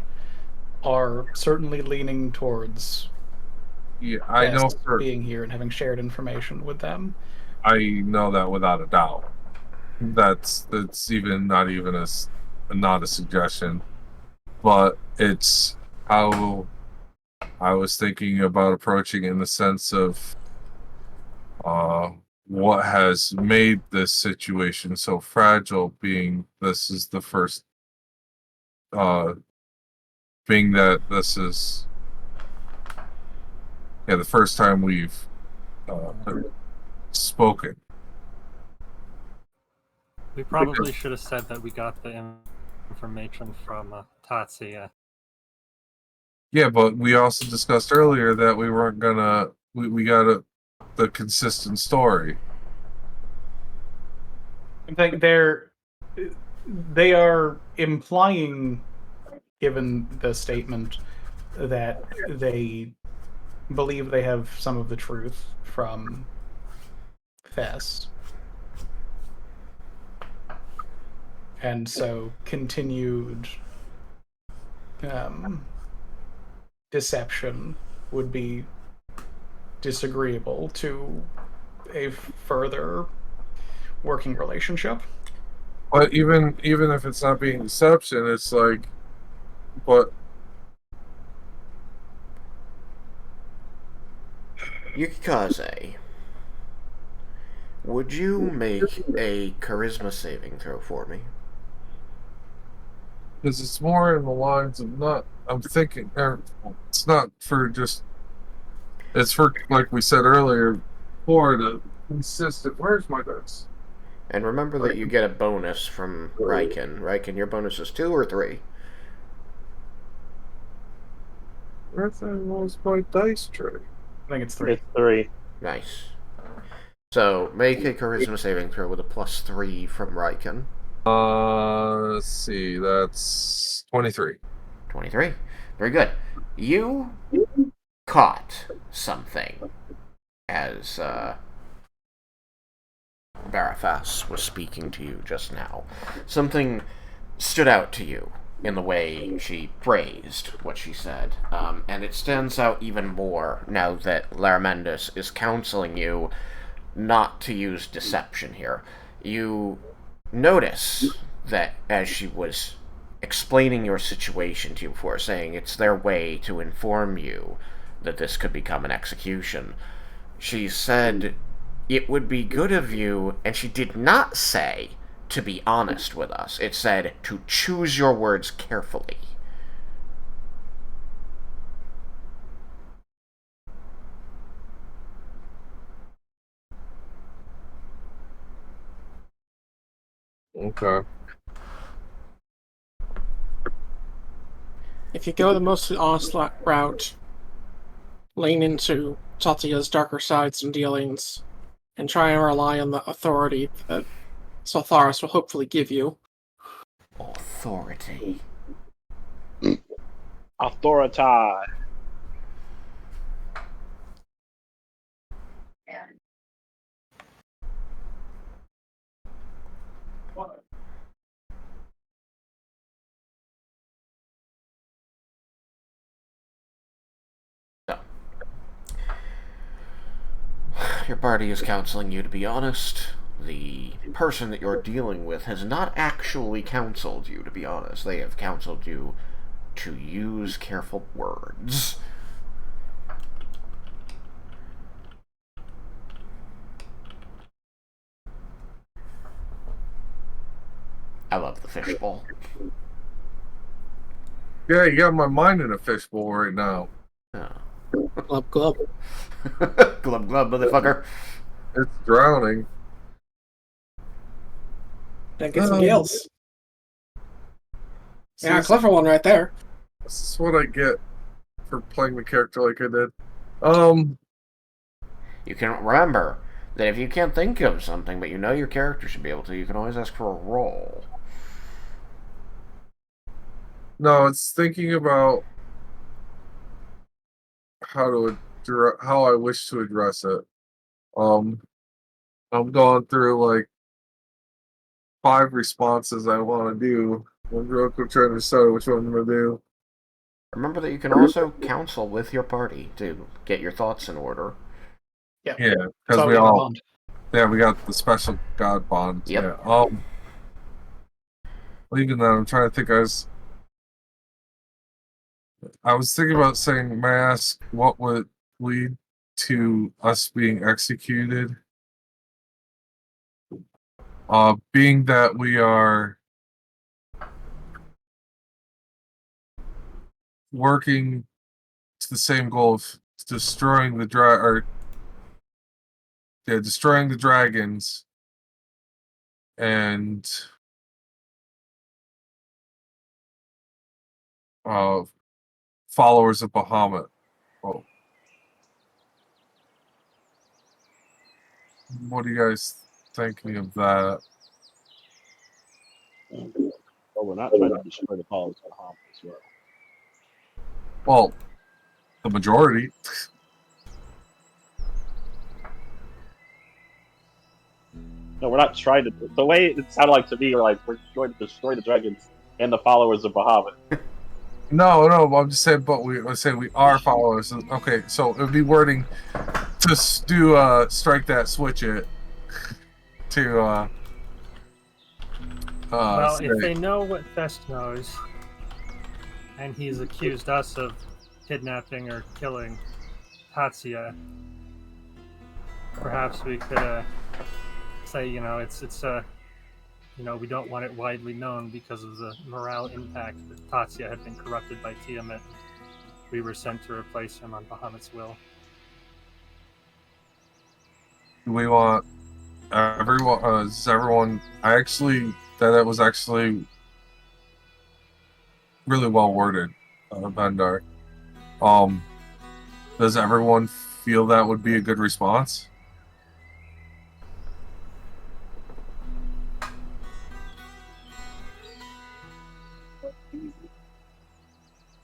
are certainly leaning towards Yeah, I know being here and having shared information with them. I know that without a doubt. That's even not even not a suggestion, but it's how I was thinking about approaching in the sense of what has made this situation so fragile. Being this is the first, being that this is the first time we've spoken. We probably should have said that we got the information from Tatsuya. Yeah, but we also discussed earlier that we weren't gonna. We got the consistent story. In fact, they are implying, given the statement, that they believe they have some of the truth from Fess. And so continued deception would be disagreeable to a further working relationship. But even if it's not being deception, it's like, but Yukikaze, would you make a charisma saving throw for me? because it's more in the lines of not. I'm thinking, it's not for just It's for, like we said earlier, for the consistent. Where's my dice? And remember that you get a bonus from Raiken. Raiken, your bonus is 2 or 3? Where the hell's my dice tray? I think it's 3. It's 3. Nice. So, make a charisma saving throw with a +3 from Raiken. Let's see. That's 23. 23. Very good. You caught something as Barafas was speaking to you just now. Something stood out to you in the way she phrased what she said, and it stands out even more now that Laromendis is counseling you not to use deception here. You notice that as she was explaining your situation to you before, saying it's their way to inform you that this could become an execution, she said it would be good of you, and she did not say to be honest with us. It said to choose your words carefully. Okay. If you go the most honest route, lean into Tatia's darker sides and dealings, and try and rely on the authority that Saltharis will hopefully give you. Authority. Authority. So, your party is counseling you to be honest. The person that you're dealing with has not actually counseled you to be honest. They have counseled you to use careful words. I love the fishbowl. Yeah, you got my mind in a fishbowl right now. Oh. Glub glub. Glub glub, motherfucker. It's drowning. Then get some gills. Yeah, clever one right there. This is what I get for playing the character like I did. You can remember that if you can't think of something, but you know your character should be able to, you can always ask for a roll. No, it's thinking about how I wish to address it. I'm going through like 5 responses I want to do. I'm real quick trying to decide which one I'm gonna do. Remember that you can also counsel with your party to get your thoughts in order. Yeah, because we all we got the special god bond. Yep. Yeah. Even that, I'm trying to think. I was thinking about saying, may I ask what would lead to us being executed? Being that we are working to the same goal of destroying the destroying the dragons and followers of Bahamut. Oh. What are you guys thinking of that? Well, we're not trying to destroy the followers of Bahamut as well. Well, the majority. No, we're not trying to. The way it sounded like to me, we're going to destroy the dragons and the followers of Bahamut. No, I'm just saying, but let's say we are followers. Okay, so it would be wording to do strike that, switch it to well, say, if they know what Fest knows, and he's accused us of kidnapping or killing Tatsia, perhaps we could say, we don't want it widely known because of the morale impact that Tatsia had been corrupted by Tiamat. We were sent to replace him on Bahamut's will. we want everyone? Is everyone? That was actually really well worded, Vendar. Does everyone feel that would be a good response?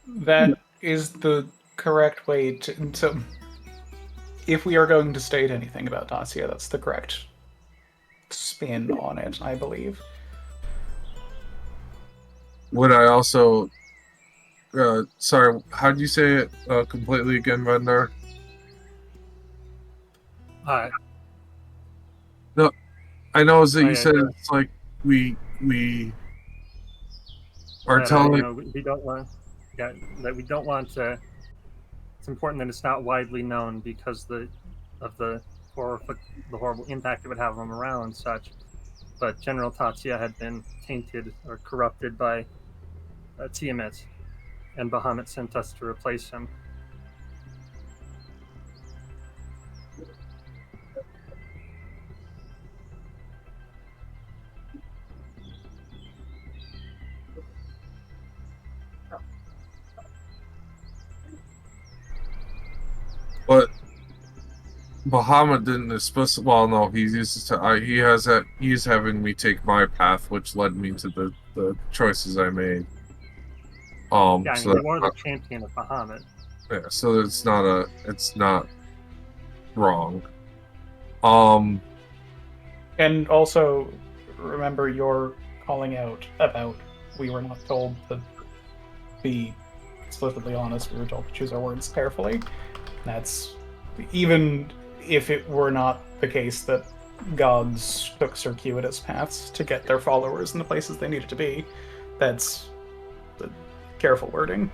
That is the correct way to. So, if we are going to state anything about Tatsuya, that's the correct spin on it, I believe. Would I also? Sorry, how did you say it completely again, Vendar? No, I know is that you said it's like we are telling. We don't want. Yeah, that we don't want to. It's important that it's not widely known because of the horrible impact it would have on morale and such. But General Tatsuya had been tainted or corrupted by Tiamat, and Bahamut sent us to replace him. But Bahamut didn't especially. Well, no, he's he's having me take my path, which led me to the choices I made. Yeah, so you are the champion of Bahamut. Yeah, so it's not wrong. And also, remember, you're calling out about we were not told to be explicitly honest. We were told to choose our words carefully. That's even if it were not the case that gods took circuitous paths to get their followers in the places they needed to be. That's the careful wording.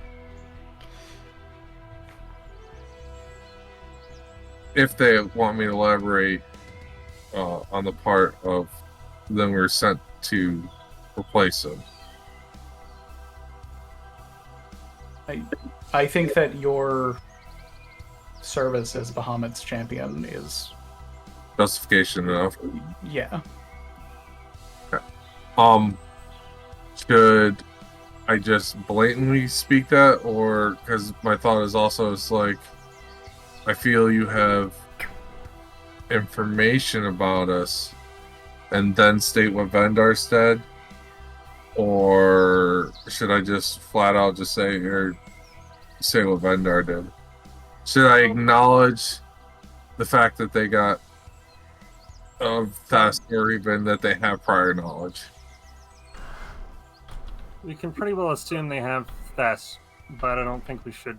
If they want me to elaborate on the part of then we were sent to replace them. I think that your service as Bahamut's champion is Justification enough. Yeah. Okay. Should I just blatantly speak that, or because my thought is also it's like I feel you have information about us, and then state what Vendar said, or should I just flat out just say what Vendar did? Should I acknowledge the fact that they got of Thast, or even that they have prior knowledge? We can pretty well assume they have Thast, but I don't think we should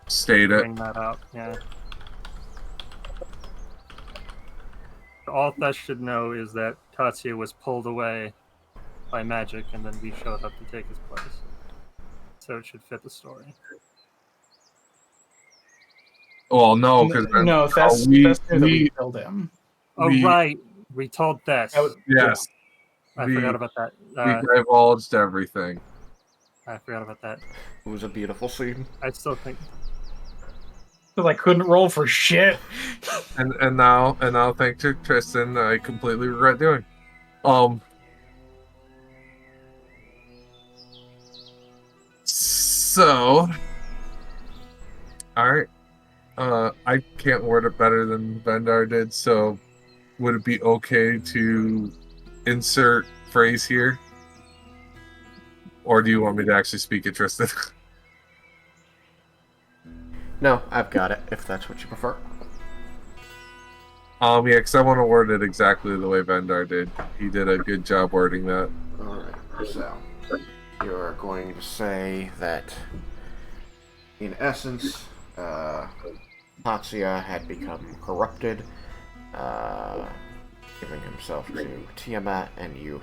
State it. bring that up. Yeah. All Thast should know is that Tatsuya was pulled away by magic, and then we showed up to take his place. So it should fit the story. Well, no, because no, Thast knew that we killed him. Right. We told Thast. Yes. I forgot about that. We divulged everything. I forgot about that. It was a beautiful scene. I still think. Because I couldn't roll for shit. And now thanks to Tristan, I completely regret doing. So, all right. I can't word it better than Vendar did. So, would it be okay to insert phrase here, or do you want me to actually speak it, Tristan? No, I've got it, if that's what you prefer. Yeah, because I want to word it exactly the way Vendar did. He did a good job wording that. Alright, so you're going to say that, in essence, Tatsuya had become corrupted, giving himself to Tiamat, and you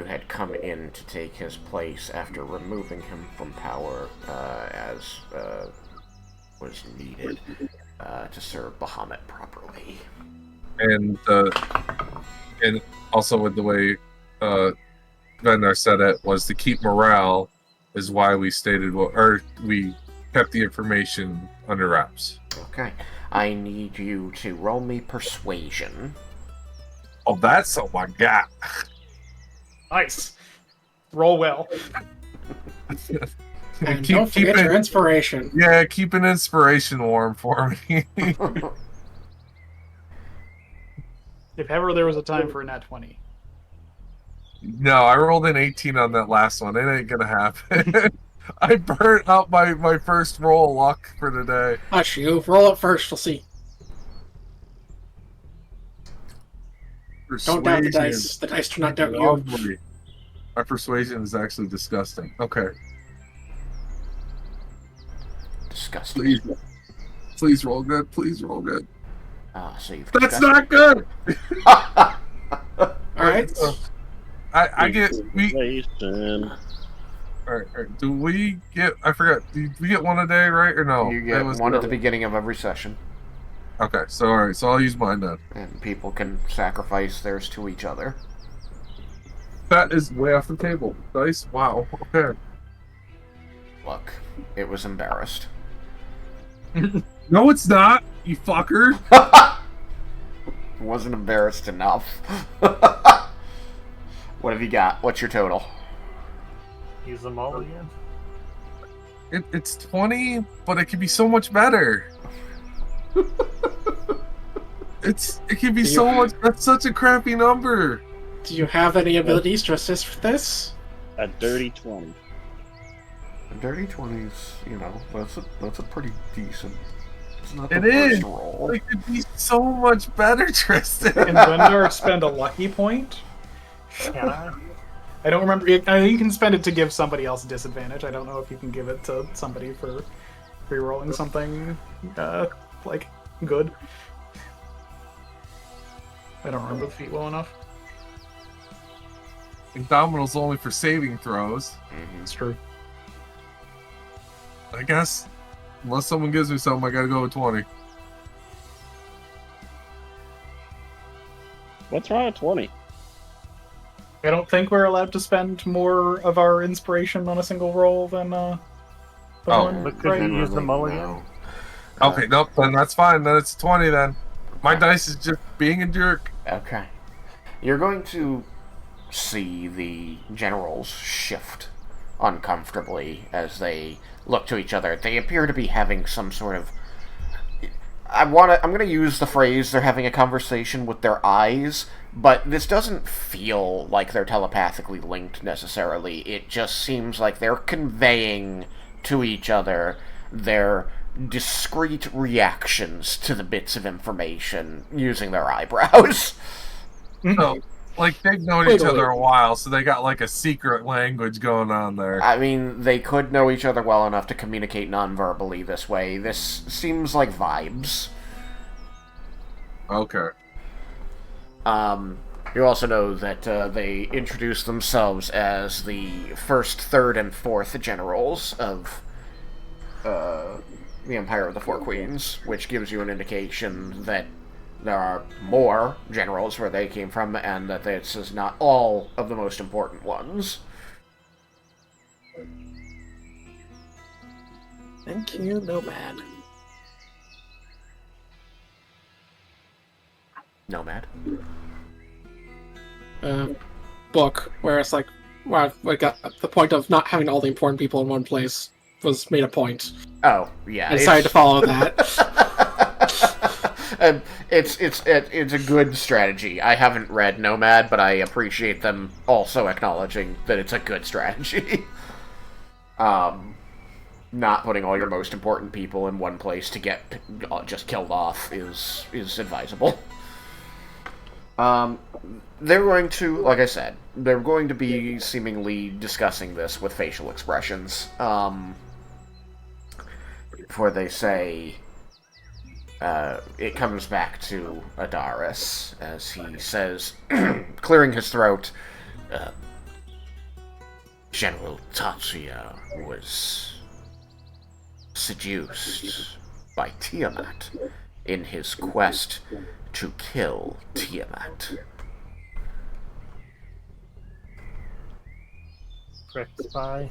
had come in to take his place after removing him from power as was needed to serve Bahamut properly. And also with the way Vendar said it was to keep morale is why we stated we kept the information under wraps. Okay. I need you to roll me persuasion. Oh, that's oh my god. Nice. Roll well. And don't forget your inspiration. Yeah, keep an inspiration warm for me. If ever there was a time for a nat 20. No, I rolled an 18 on that last one. It ain't gonna happen. I burnt out my first roll of luck for the day. Hush, you. Roll it first. We'll see. Don't doubt the Persuasion. dice. The dice do not doubt you. Lovely. My persuasion is actually disgusting. Okay, Disgusting. please roll good. Please roll good. So you've That's discussed- not good. All right. I get we. Situation. All right. Do we get? I forgot. Do we get one a day, right or no? You get It was one at the beginning of every session, Okay, so all right. So I'll use mine then. and people can sacrifice theirs to each other. That is way off the table. Dice. Wow. Okay. Look, it was embarrassed. No, it's not. You fucker. Wasn't embarrassed enough. What have you got? What's your total? Use them all again. It's 20, but it could be so much better. It could be so much. That's such a crappy number. Do you have any abilities to assist with this? A dirty 20. A dirty 20s, you know, that's a pretty decent. It's not the It worst is. roll. It could be so much better, Tristan. Can Gundar spend a lucky point? Can I? I don't remember. You can spend it to give somebody else a disadvantage. I don't know if you can give it to somebody for re-rolling something like good. I don't remember the feat well enough. Indomitable's only for saving throws. It's true. I guess. Unless someone gives me something, I gotta go with 20. What's wrong with 20? I don't think we're allowed to spend more of our inspiration on a single roll than Oh. one, But could right? you use the mulligan? No. Okay, nope, then that's fine. Then it's 20 then. My dice is just being a jerk. Okay. You're going to see the generals shift uncomfortably as they look to each other. They appear to be having some sort of... I'm going to use the phrase they're having a conversation with their eyes, but this doesn't feel like they're telepathically linked necessarily. It just seems like they're conveying to each other their discrete reactions to the bits of information using their eyebrows. So, like, they've known each other a while, so they got, like, a secret language going on there. I mean, they could know each other well enough to communicate non-verbally this way. This seems like vibes. Okay. You also know that they introduce themselves as the first, third, and fourth generals of the Empire of the Four Queens, which gives you an indication that there are more generals where they came from, and that this is not all of the most important ones. Thank you, Nomad. Nomad. Book where it's like, well, I got the point of not having all the important people in one place was made a point. Oh, yeah. I decided to follow that. It's a good strategy. I haven't read Nomad, but I appreciate them also acknowledging that it's a good strategy. Not putting all your most important people in one place to get just killed off is advisable. They're going to, like I said, they're going to be seemingly discussing this with facial expressions. Before they say, it comes back to Adaris as he says, clearing his throat, General Tatsuya was seduced by Tiamat in his quest to kill Tiamat. Correct spy.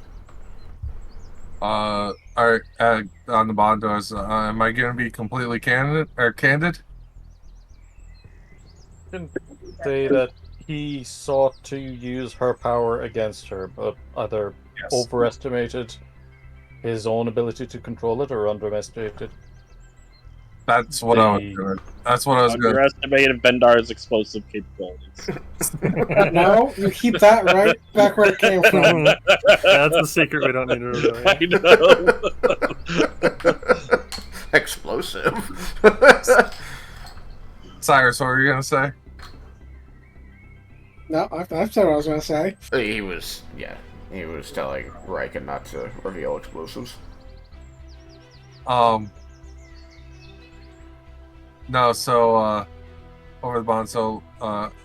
All right, on the Bondos, am I going to be completely candid? Didn't say that he sought to use her power against her, but either Yes. overestimated his own ability to control it or underestimated. That's what I was The- doing. That's what I was going to. Underestimated Bendar's explosive capabilities. No, you keep that right back where it came from. That's the secret we don't need to reveal. I Yeah. know. Explosive. Cyrus, what were you going to say? No, I've said what I was going to say. He was telling Raiken not to reveal explosives. No, so, over the bond, so,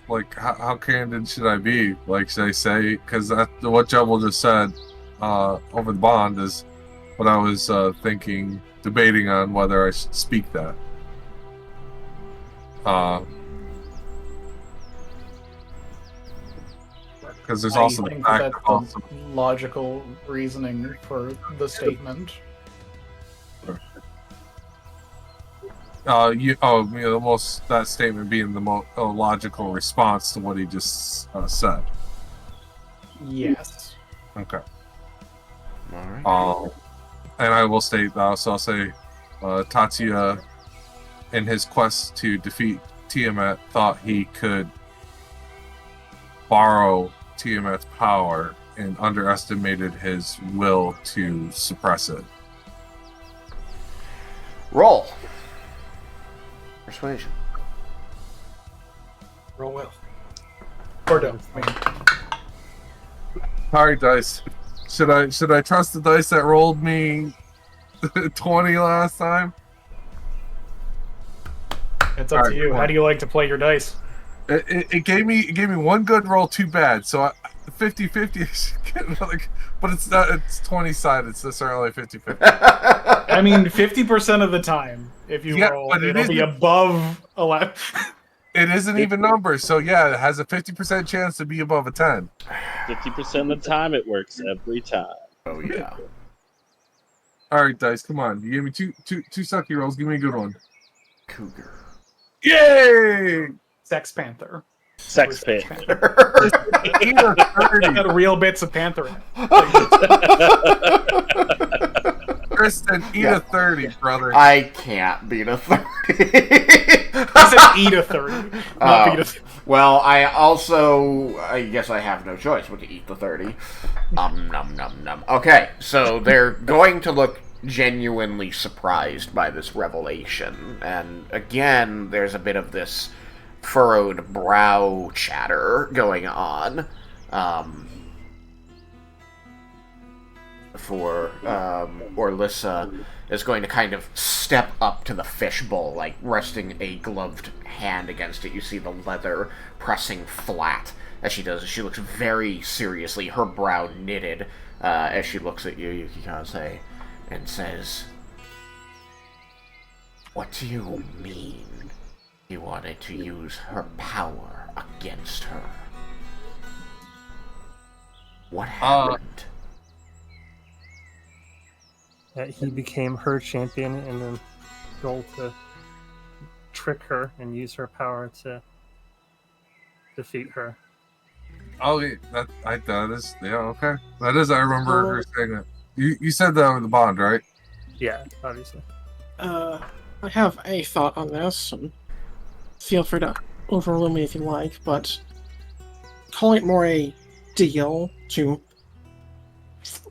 like, how candid should I be? Like, should I say, because what Jubble just said, over the bond is what I was, debating on whether I should speak that. Because there's also I the think fact that's that also, the logical reasoning for the statement. that statement being the most logical response to what he just said. Yes. Okay. All right. And I will state, so I'll say, Tatsuya, in his quest to defeat Tiamat, thought he could borrow Tiamat's power and underestimated his will to suppress it. Roll. Persuasion. Roll well. Or don't. I mean, Alright, dice. Should I trust the dice that rolled me 20 last time? it's up All to right, you. cool. How do you like to play your dice? It gave me one good roll, two bad. So 50-50 I should get another, but it's not. It's 20 sided, so it's only 50-50. I mean, 50% of the time, if you Yeah, roll, but it it'll be isn't- above 11. It is an even number, so yeah, it has a 50% chance to be above a 10. 50% of the time, it works every time. Oh yeah. All right, dice, come on. You gave me two sucky rolls. Give me a good one. Cougar. Yay! Sex Panther. Sex pit. Panther. 8 or 30. Got real bits of Panther in it. Kristen, eat a 30, brother. I can't beat a 30. I said eat a 30, not beat a 30. Well, I guess I have no choice but to eat the 30. Num num. Okay, so they're going to look genuinely surprised by this revelation. And again, there's a bit of this furrowed brow chatter going on. Orlissa is going to kind of step up to the fishbowl, like resting a gloved hand against it. You see the leather pressing flat as she does. She looks very seriously, her brow knitted, as she looks at you, Yukikaze, and says, "What do you mean you wanted to use her power against her? What happened?" That he became her champion and then goal to trick her and use her power to defeat her. Oh, yeah, that is, yeah, okay. That is, I remember her saying that. You said that with the bond, right? Yeah, obviously. I have a thought on this, and feel free to overrule me if you like, but calling it more a deal to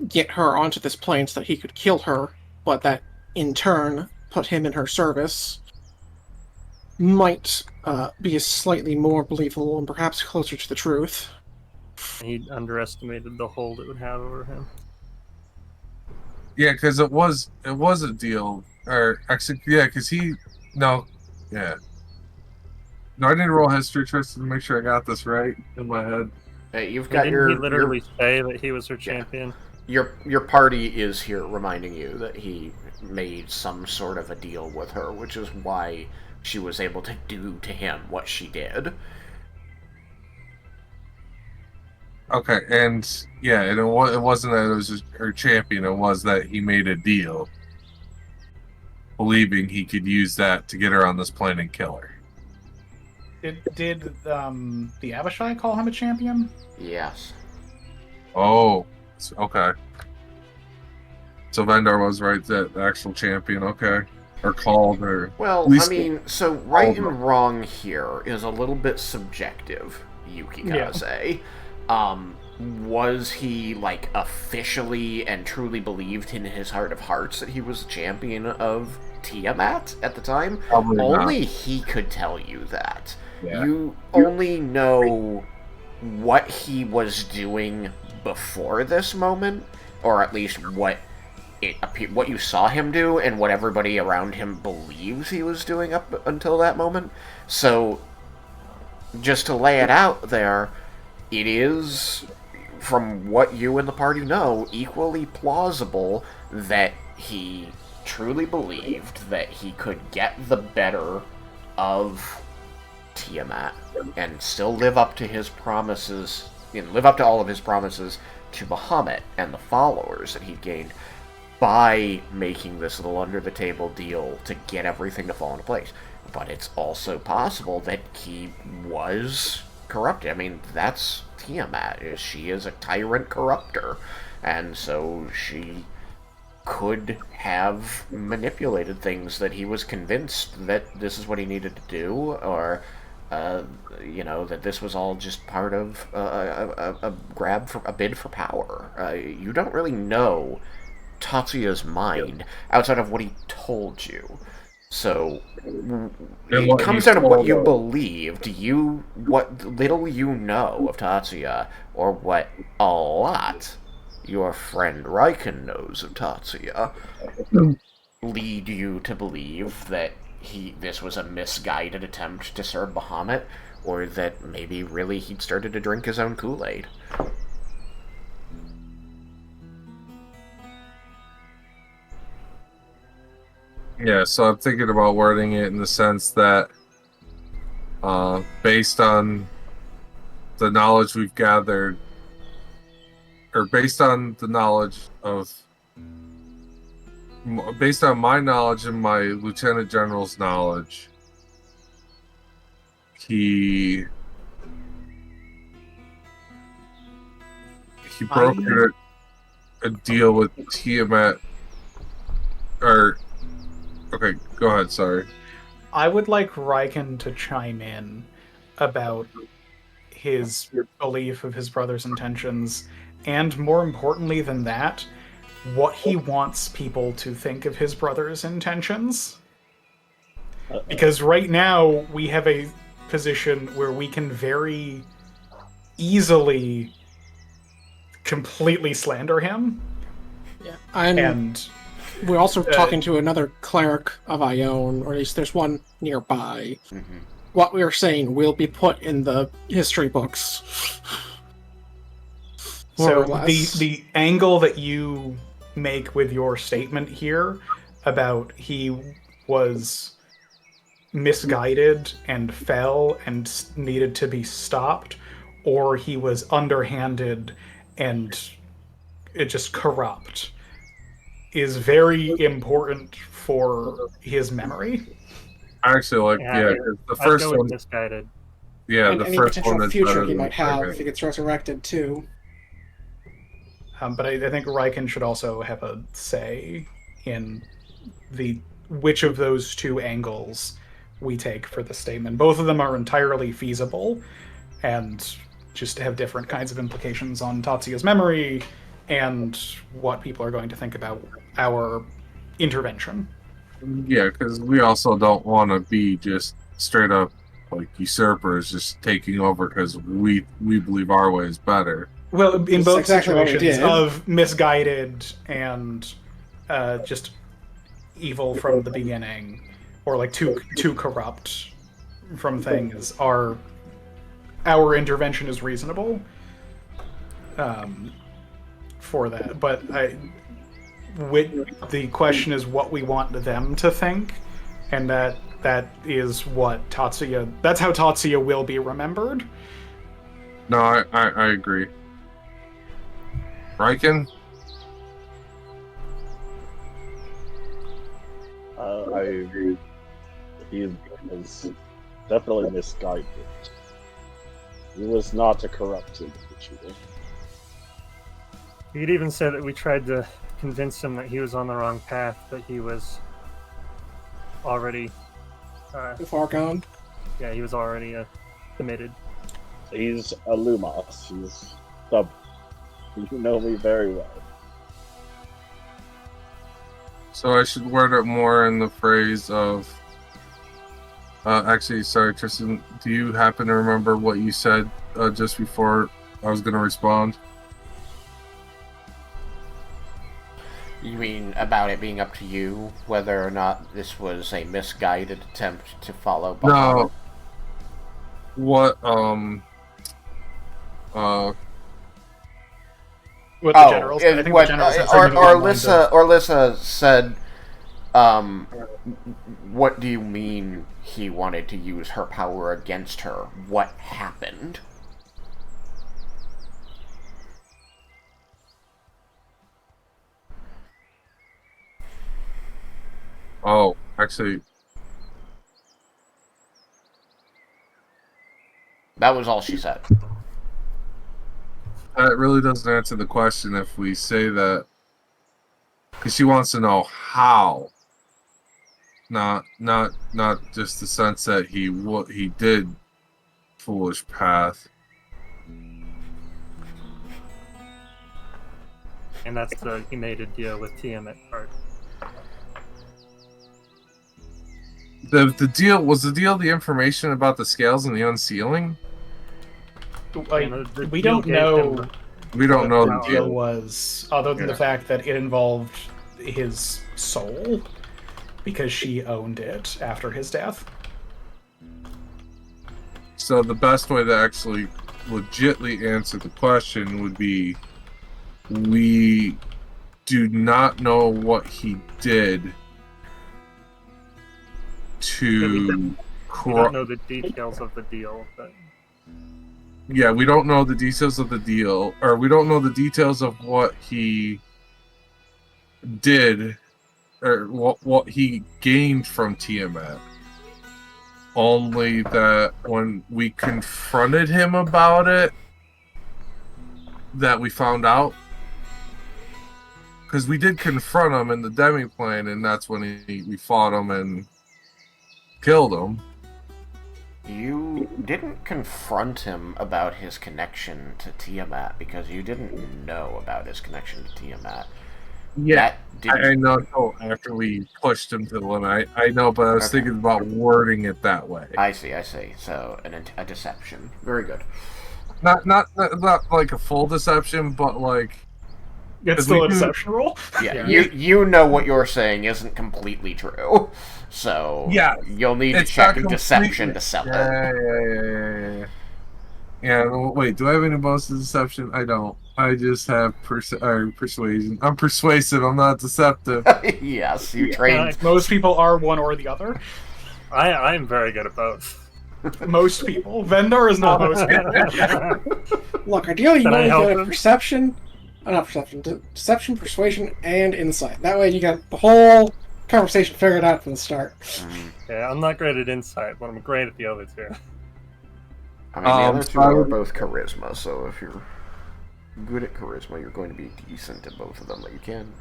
get her onto this plane so that he could kill her, but that in turn put him in her service, might be slightly more believable and perhaps closer to the truth. He underestimated the hold it would have over him. Yeah, because it was a deal, or actually, yeah, because no, I didn't roll history, Tristan, to make sure I got this right in my head. Hey, you've got Didn't your he literally say that he was her champion? your party is here reminding you that he made some sort of a deal with her, which is why she was able to do to him what she did. Okay, and yeah, and it wasn't that it was her champion. It was that he made a deal, believing he could use that to get her on this plane and kill her. Did the Abishai call him a champion? Yes. Oh, okay. So Vendar was right, that the actual champion, okay. Or called, or... Well, at least I mean, so right and wrong here is a little bit subjective, Yukikaze. Was he, like, officially and truly believed in his heart of hearts that he was the champion of Tiamat at the time? Probably not. Only he could tell you that. Yeah. You only know what he was doing before this moment, or at least what you saw him do and what everybody around him believes he was doing up until that moment. So, just to lay it out there, it is, from what you and the party know, equally plausible that he truly believed that he could get the better of Tiamat and still live up to his promises, live up to all of his promises to Bahamut and the followers that he'd gained by making this little under-the-table deal to get everything to fall into place. But it's also possible that he was corrupted. I mean, that's Tiamat. She is a tyrant corrupter, and so she could have manipulated things that he was convinced that this is what he needed to do, or that this was all just part of a grab for a bid for power. You don't really know Tatsuya's mind outside of what he told you. So it comes down to what you believed, what little you know of Tatsuya, or what a lot your friend Raiken knows of Tatsuya, lead you to believe that this was a misguided attempt to serve Bahamut, or that maybe really he'd started to drink his own Kool-Aid. Yeah, so I'm thinking about wording it in the sense that, based on the knowledge we've gathered, or based on the knowledge of, based on my knowledge and my Lieutenant General's knowledge, he brokered a deal with Tiamat, or... Okay, go ahead, sorry. I would like Raiken to chime in about his belief of his brother's intentions, and more importantly than that, what he wants people to think of his brother's intentions. Because right now, we have a position where we can very easily completely slander him. Yeah, and we're also talking to another cleric of Ione, or at least there's one nearby. Mm-hmm. What we are saying will be put in the history books. So the angle that you make with your statement here about he was misguided and fell and needed to be stopped, or he was underhanded and it just corrupt, is very important for his memory. I actually the first one misguided. Yeah, and the any first potential one is future better he than might the have second. if he gets resurrected too. But I think Raiken should also have a say in which of those two angles we take for the statement. Both of them are entirely feasible and just have different kinds of implications on Tatsuya's memory and what people are going to think about our intervention. Yeah, because we also don't want to be just straight up like usurpers, just taking over because we believe our way is better. Well, in That's both exactly what we situations did. of misguided and just evil from the beginning, or like too corrupt from things, our intervention is reasonable for that. But the question is what we want them to think, and that is what Tatsuya. That's how Tatsuya will be remembered. No, I agree. Raiken? He was definitely misguided. He was not a corrupt individual. You could even say that we tried to convince him that he was on the wrong path, that he was already... Far gone. Yeah, he was already committed. He's a Lumos. He's stubborn. You know me very well. So I should word it more in the phrase of... actually, sorry, Tristan, do you happen to remember what you said just before I was going to respond? You mean about it being up to you whether or not this was a misguided attempt to follow Bahamut? No. What, What the generals? I think what, the generals had something along the lines of- Orlissa said, what do you mean he wanted to use her power against her? What happened? oh, actually, That was all she said. that really doesn't answer the question if we say that, because she wants to know how, not just the sense that he did foolish path. And that's the he made a deal with Tiamat part. The deal was the information about the scales and the unsealing. Like, The we deal don't gave know him We don't know what the the deal deal. was, other than the fact that it involved his soul, because she owned it after his death. So the best way to actually legitly answer the question would be, we do not know what he did to We don't know the details of the deal, but yeah, we don't know the details of the deal, or we don't know the details of what he did, or what he gained from Tiamat. Only that when we confronted him about it, that we found out. Because we did confront him in the demi-plane, and that's when we fought him and killed him. You didn't confront him about his connection to Tiamat because you didn't know about his connection to Tiamat. Yeah, That I know. Oh, after we pushed him to the limit, I know, but I was Okay. thinking about wording it that way. I see. So, a deception. Very good. Not like a full deception, but like It's 'Cause still we a do- deception roll. Yeah, you know what you're saying isn't completely true. So Yeah, you'll need to it's check not deception completely- to sell it. Yeah. Yeah, well, wait, do I have any bonus to deception? I don't. I just have persuasion. I'm persuasive, I'm not deceptive. Yes, you trained. Most people are one or the other. I'm very good at both. Most people. Vendor is not most people. Look, ideally you Can I only help get him? perception, not perception, deception, persuasion, and insight. That way you got the whole conversation figured out from the start. Yeah, I'm not great at insight, but I'm great at the other two. I mean, the other two I are would- both charisma, so if you're good at charisma, you're going to be decent at both of them, but you can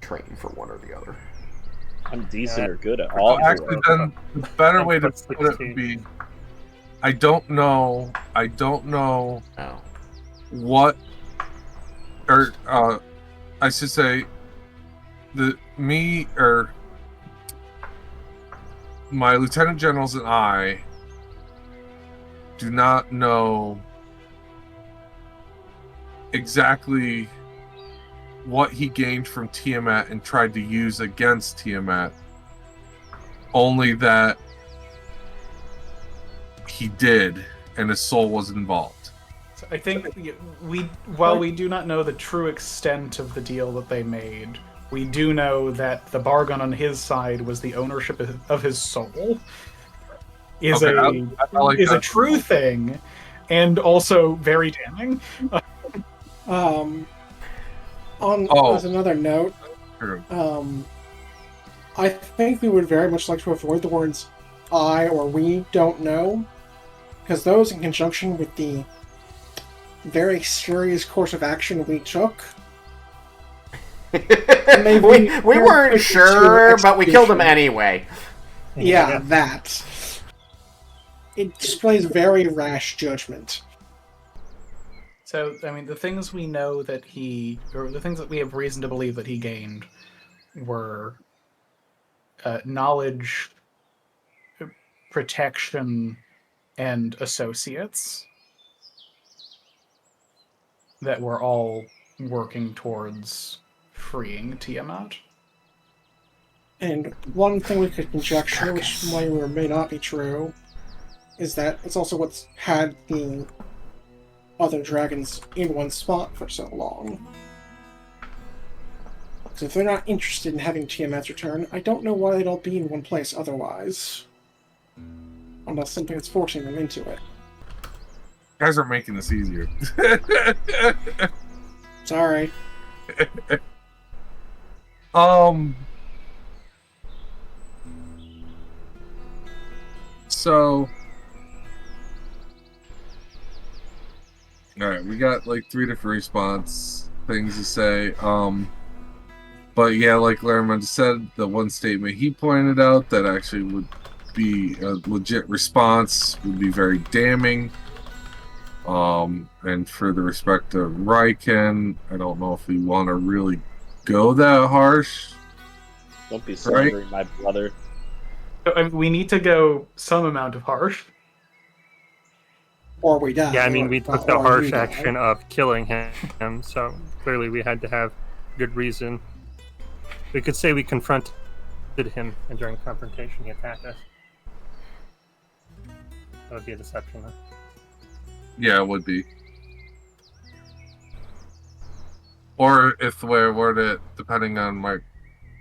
train for one or the other. I'm decent or good at all. Actually, three. then the better way to That's put it 16. would be, I don't know Oh. what, or I should say, my lieutenant generals and I do not know exactly what he gained from Tiamat and tried to use against Tiamat. Only that he did, and his soul was involved. So I think while we do not know the true extent of the deal that they made, we do know that the bargain on his side was the ownership of his soul. Is Okay, I like a that. true thing, and also very damning. As another note, True. I think we would very much like to avoid the words "I" or "we don't know," because those, in conjunction with the very serious course of action we took, we weren't sure, but we killed him anyway. Yeah, that. It displays very rash judgment. So, I mean, the things we know that or the things that we have reason to believe that he gained were knowledge, protection, and associates that were all working towards freeing Tiamat. And one thing we could conjecture, which may or may not be true, is that it's also what's had the other dragons in one spot for so long. Because if they're not interested in having Tiamat's return, I don't know why they'd all be in one place otherwise. Unless something is forcing them into it. You guys are making this easier. Sorry. So, alright, we got like 3 different response things to say. But yeah, like Laromendis said, the one statement he pointed out that actually would be a legit response would be very damning. And for the respect of Raiken, I don't know if we want to really go that harsh. Don't be slandering my brother. We need to go some amount of harsh. Or we die. Yeah, I mean, we took the harsh action of killing him, so clearly we had to have good reason. We could say we confronted him, and during confrontation he attacked us. That would be a deception, though. Yeah, it would be. Or if we're word it, depending on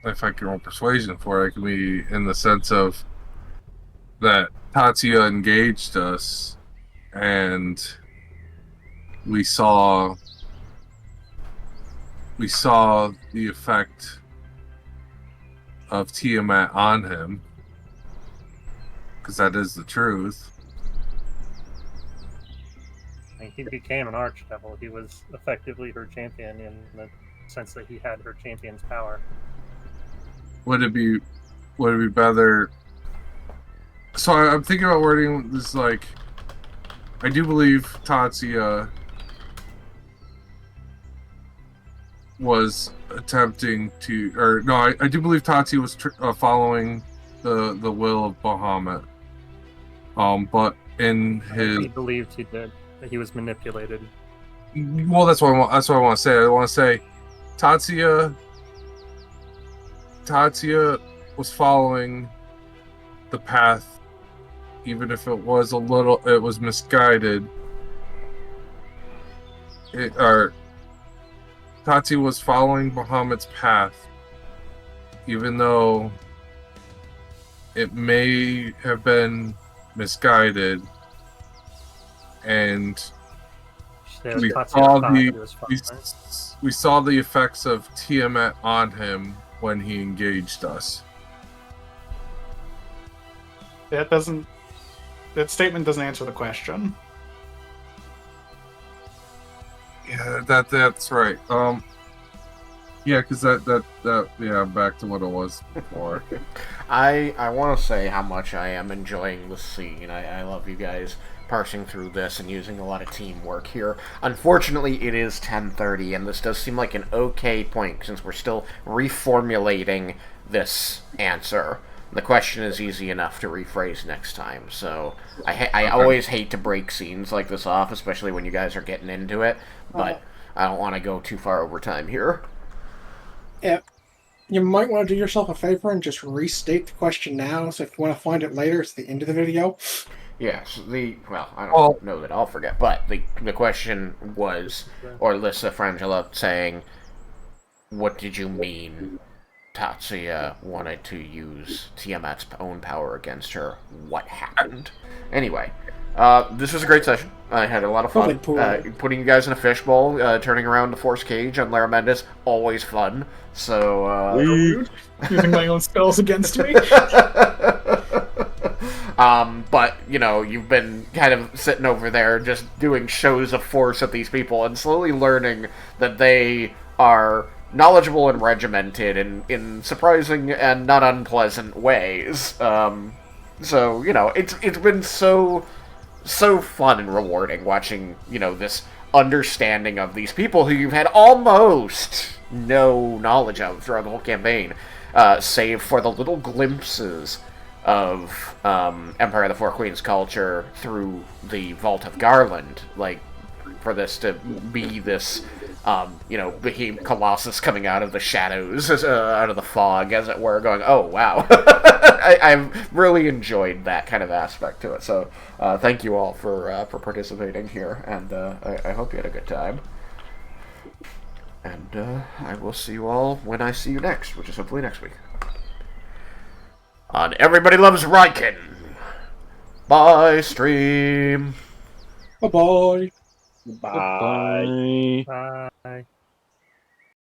if I can roll persuasion for it, it can be in the sense of that Tatsuya engaged us and we saw the effect of Tiamat on him, because that is the truth. I mean, he became an archdevil. He was effectively her champion in the sense that he had her champion's power. Would it be better? So I'm thinking about wording this like, I do believe Tatsuya was attempting to, or no, I do believe Tatsuya was following the will of Bahamut. But in his, He believed he did. That he was manipulated. well, that's what I want to say. I want to say, Tatsuya was following the path, even if it was misguided. Tatsuya was following Bahamut's path, even though it may have been misguided. And we saw the effects of Tiamat on him when he engaged us. That statement doesn't answer the question. Yeah, that's right. Yeah, because that back to what it was before. I want to say how much I am enjoying the scene. I love you guys parsing through this and using a lot of teamwork here. Unfortunately, it is 10:30, and this does seem like an okay point since we're still reformulating this answer. The question is easy enough to rephrase next time, so I always hate to break scenes like this off, especially when you guys are getting into it, but I don't want to go too far over time here. Yeah. You might want to do yourself a favor and just restate the question now, so if you want to find it later, it's the end of the video. Yes, I don't know that I'll forget, but the question was, or Lissa Frangela saying, what did you mean Tatsuya wanted to use Tiamat's own power against her? What happened? Anyway, This was a great session. I had a lot of Holy fun. poor. Putting you guys in a fishbowl, turning around the force cage on Laromendis, always fun. So, Rude. Using my own spells against me. but, you know, you've been kind of sitting over there just doing shows of force at these people and slowly learning that they are knowledgeable and regimented in surprising and not unpleasant ways. So, you know, it's been so fun and rewarding watching, you know, this understanding of these people who you've had almost no knowledge of throughout the whole campaign, save for the little glimpses of Empire of the Four Queens culture through the Vault of Garland, like, for this to be this, you know, behemoth colossus coming out of the shadows, out of the fog, as it were, going, oh, wow. I've really enjoyed that kind of aspect to it, so thank you all for participating here, and I hope you had a good time. And I will see you all when I see you next, which is hopefully next week. On Everybody Loves Raiken. Bye, stream. Bye bye. Bye. Bye. Bye.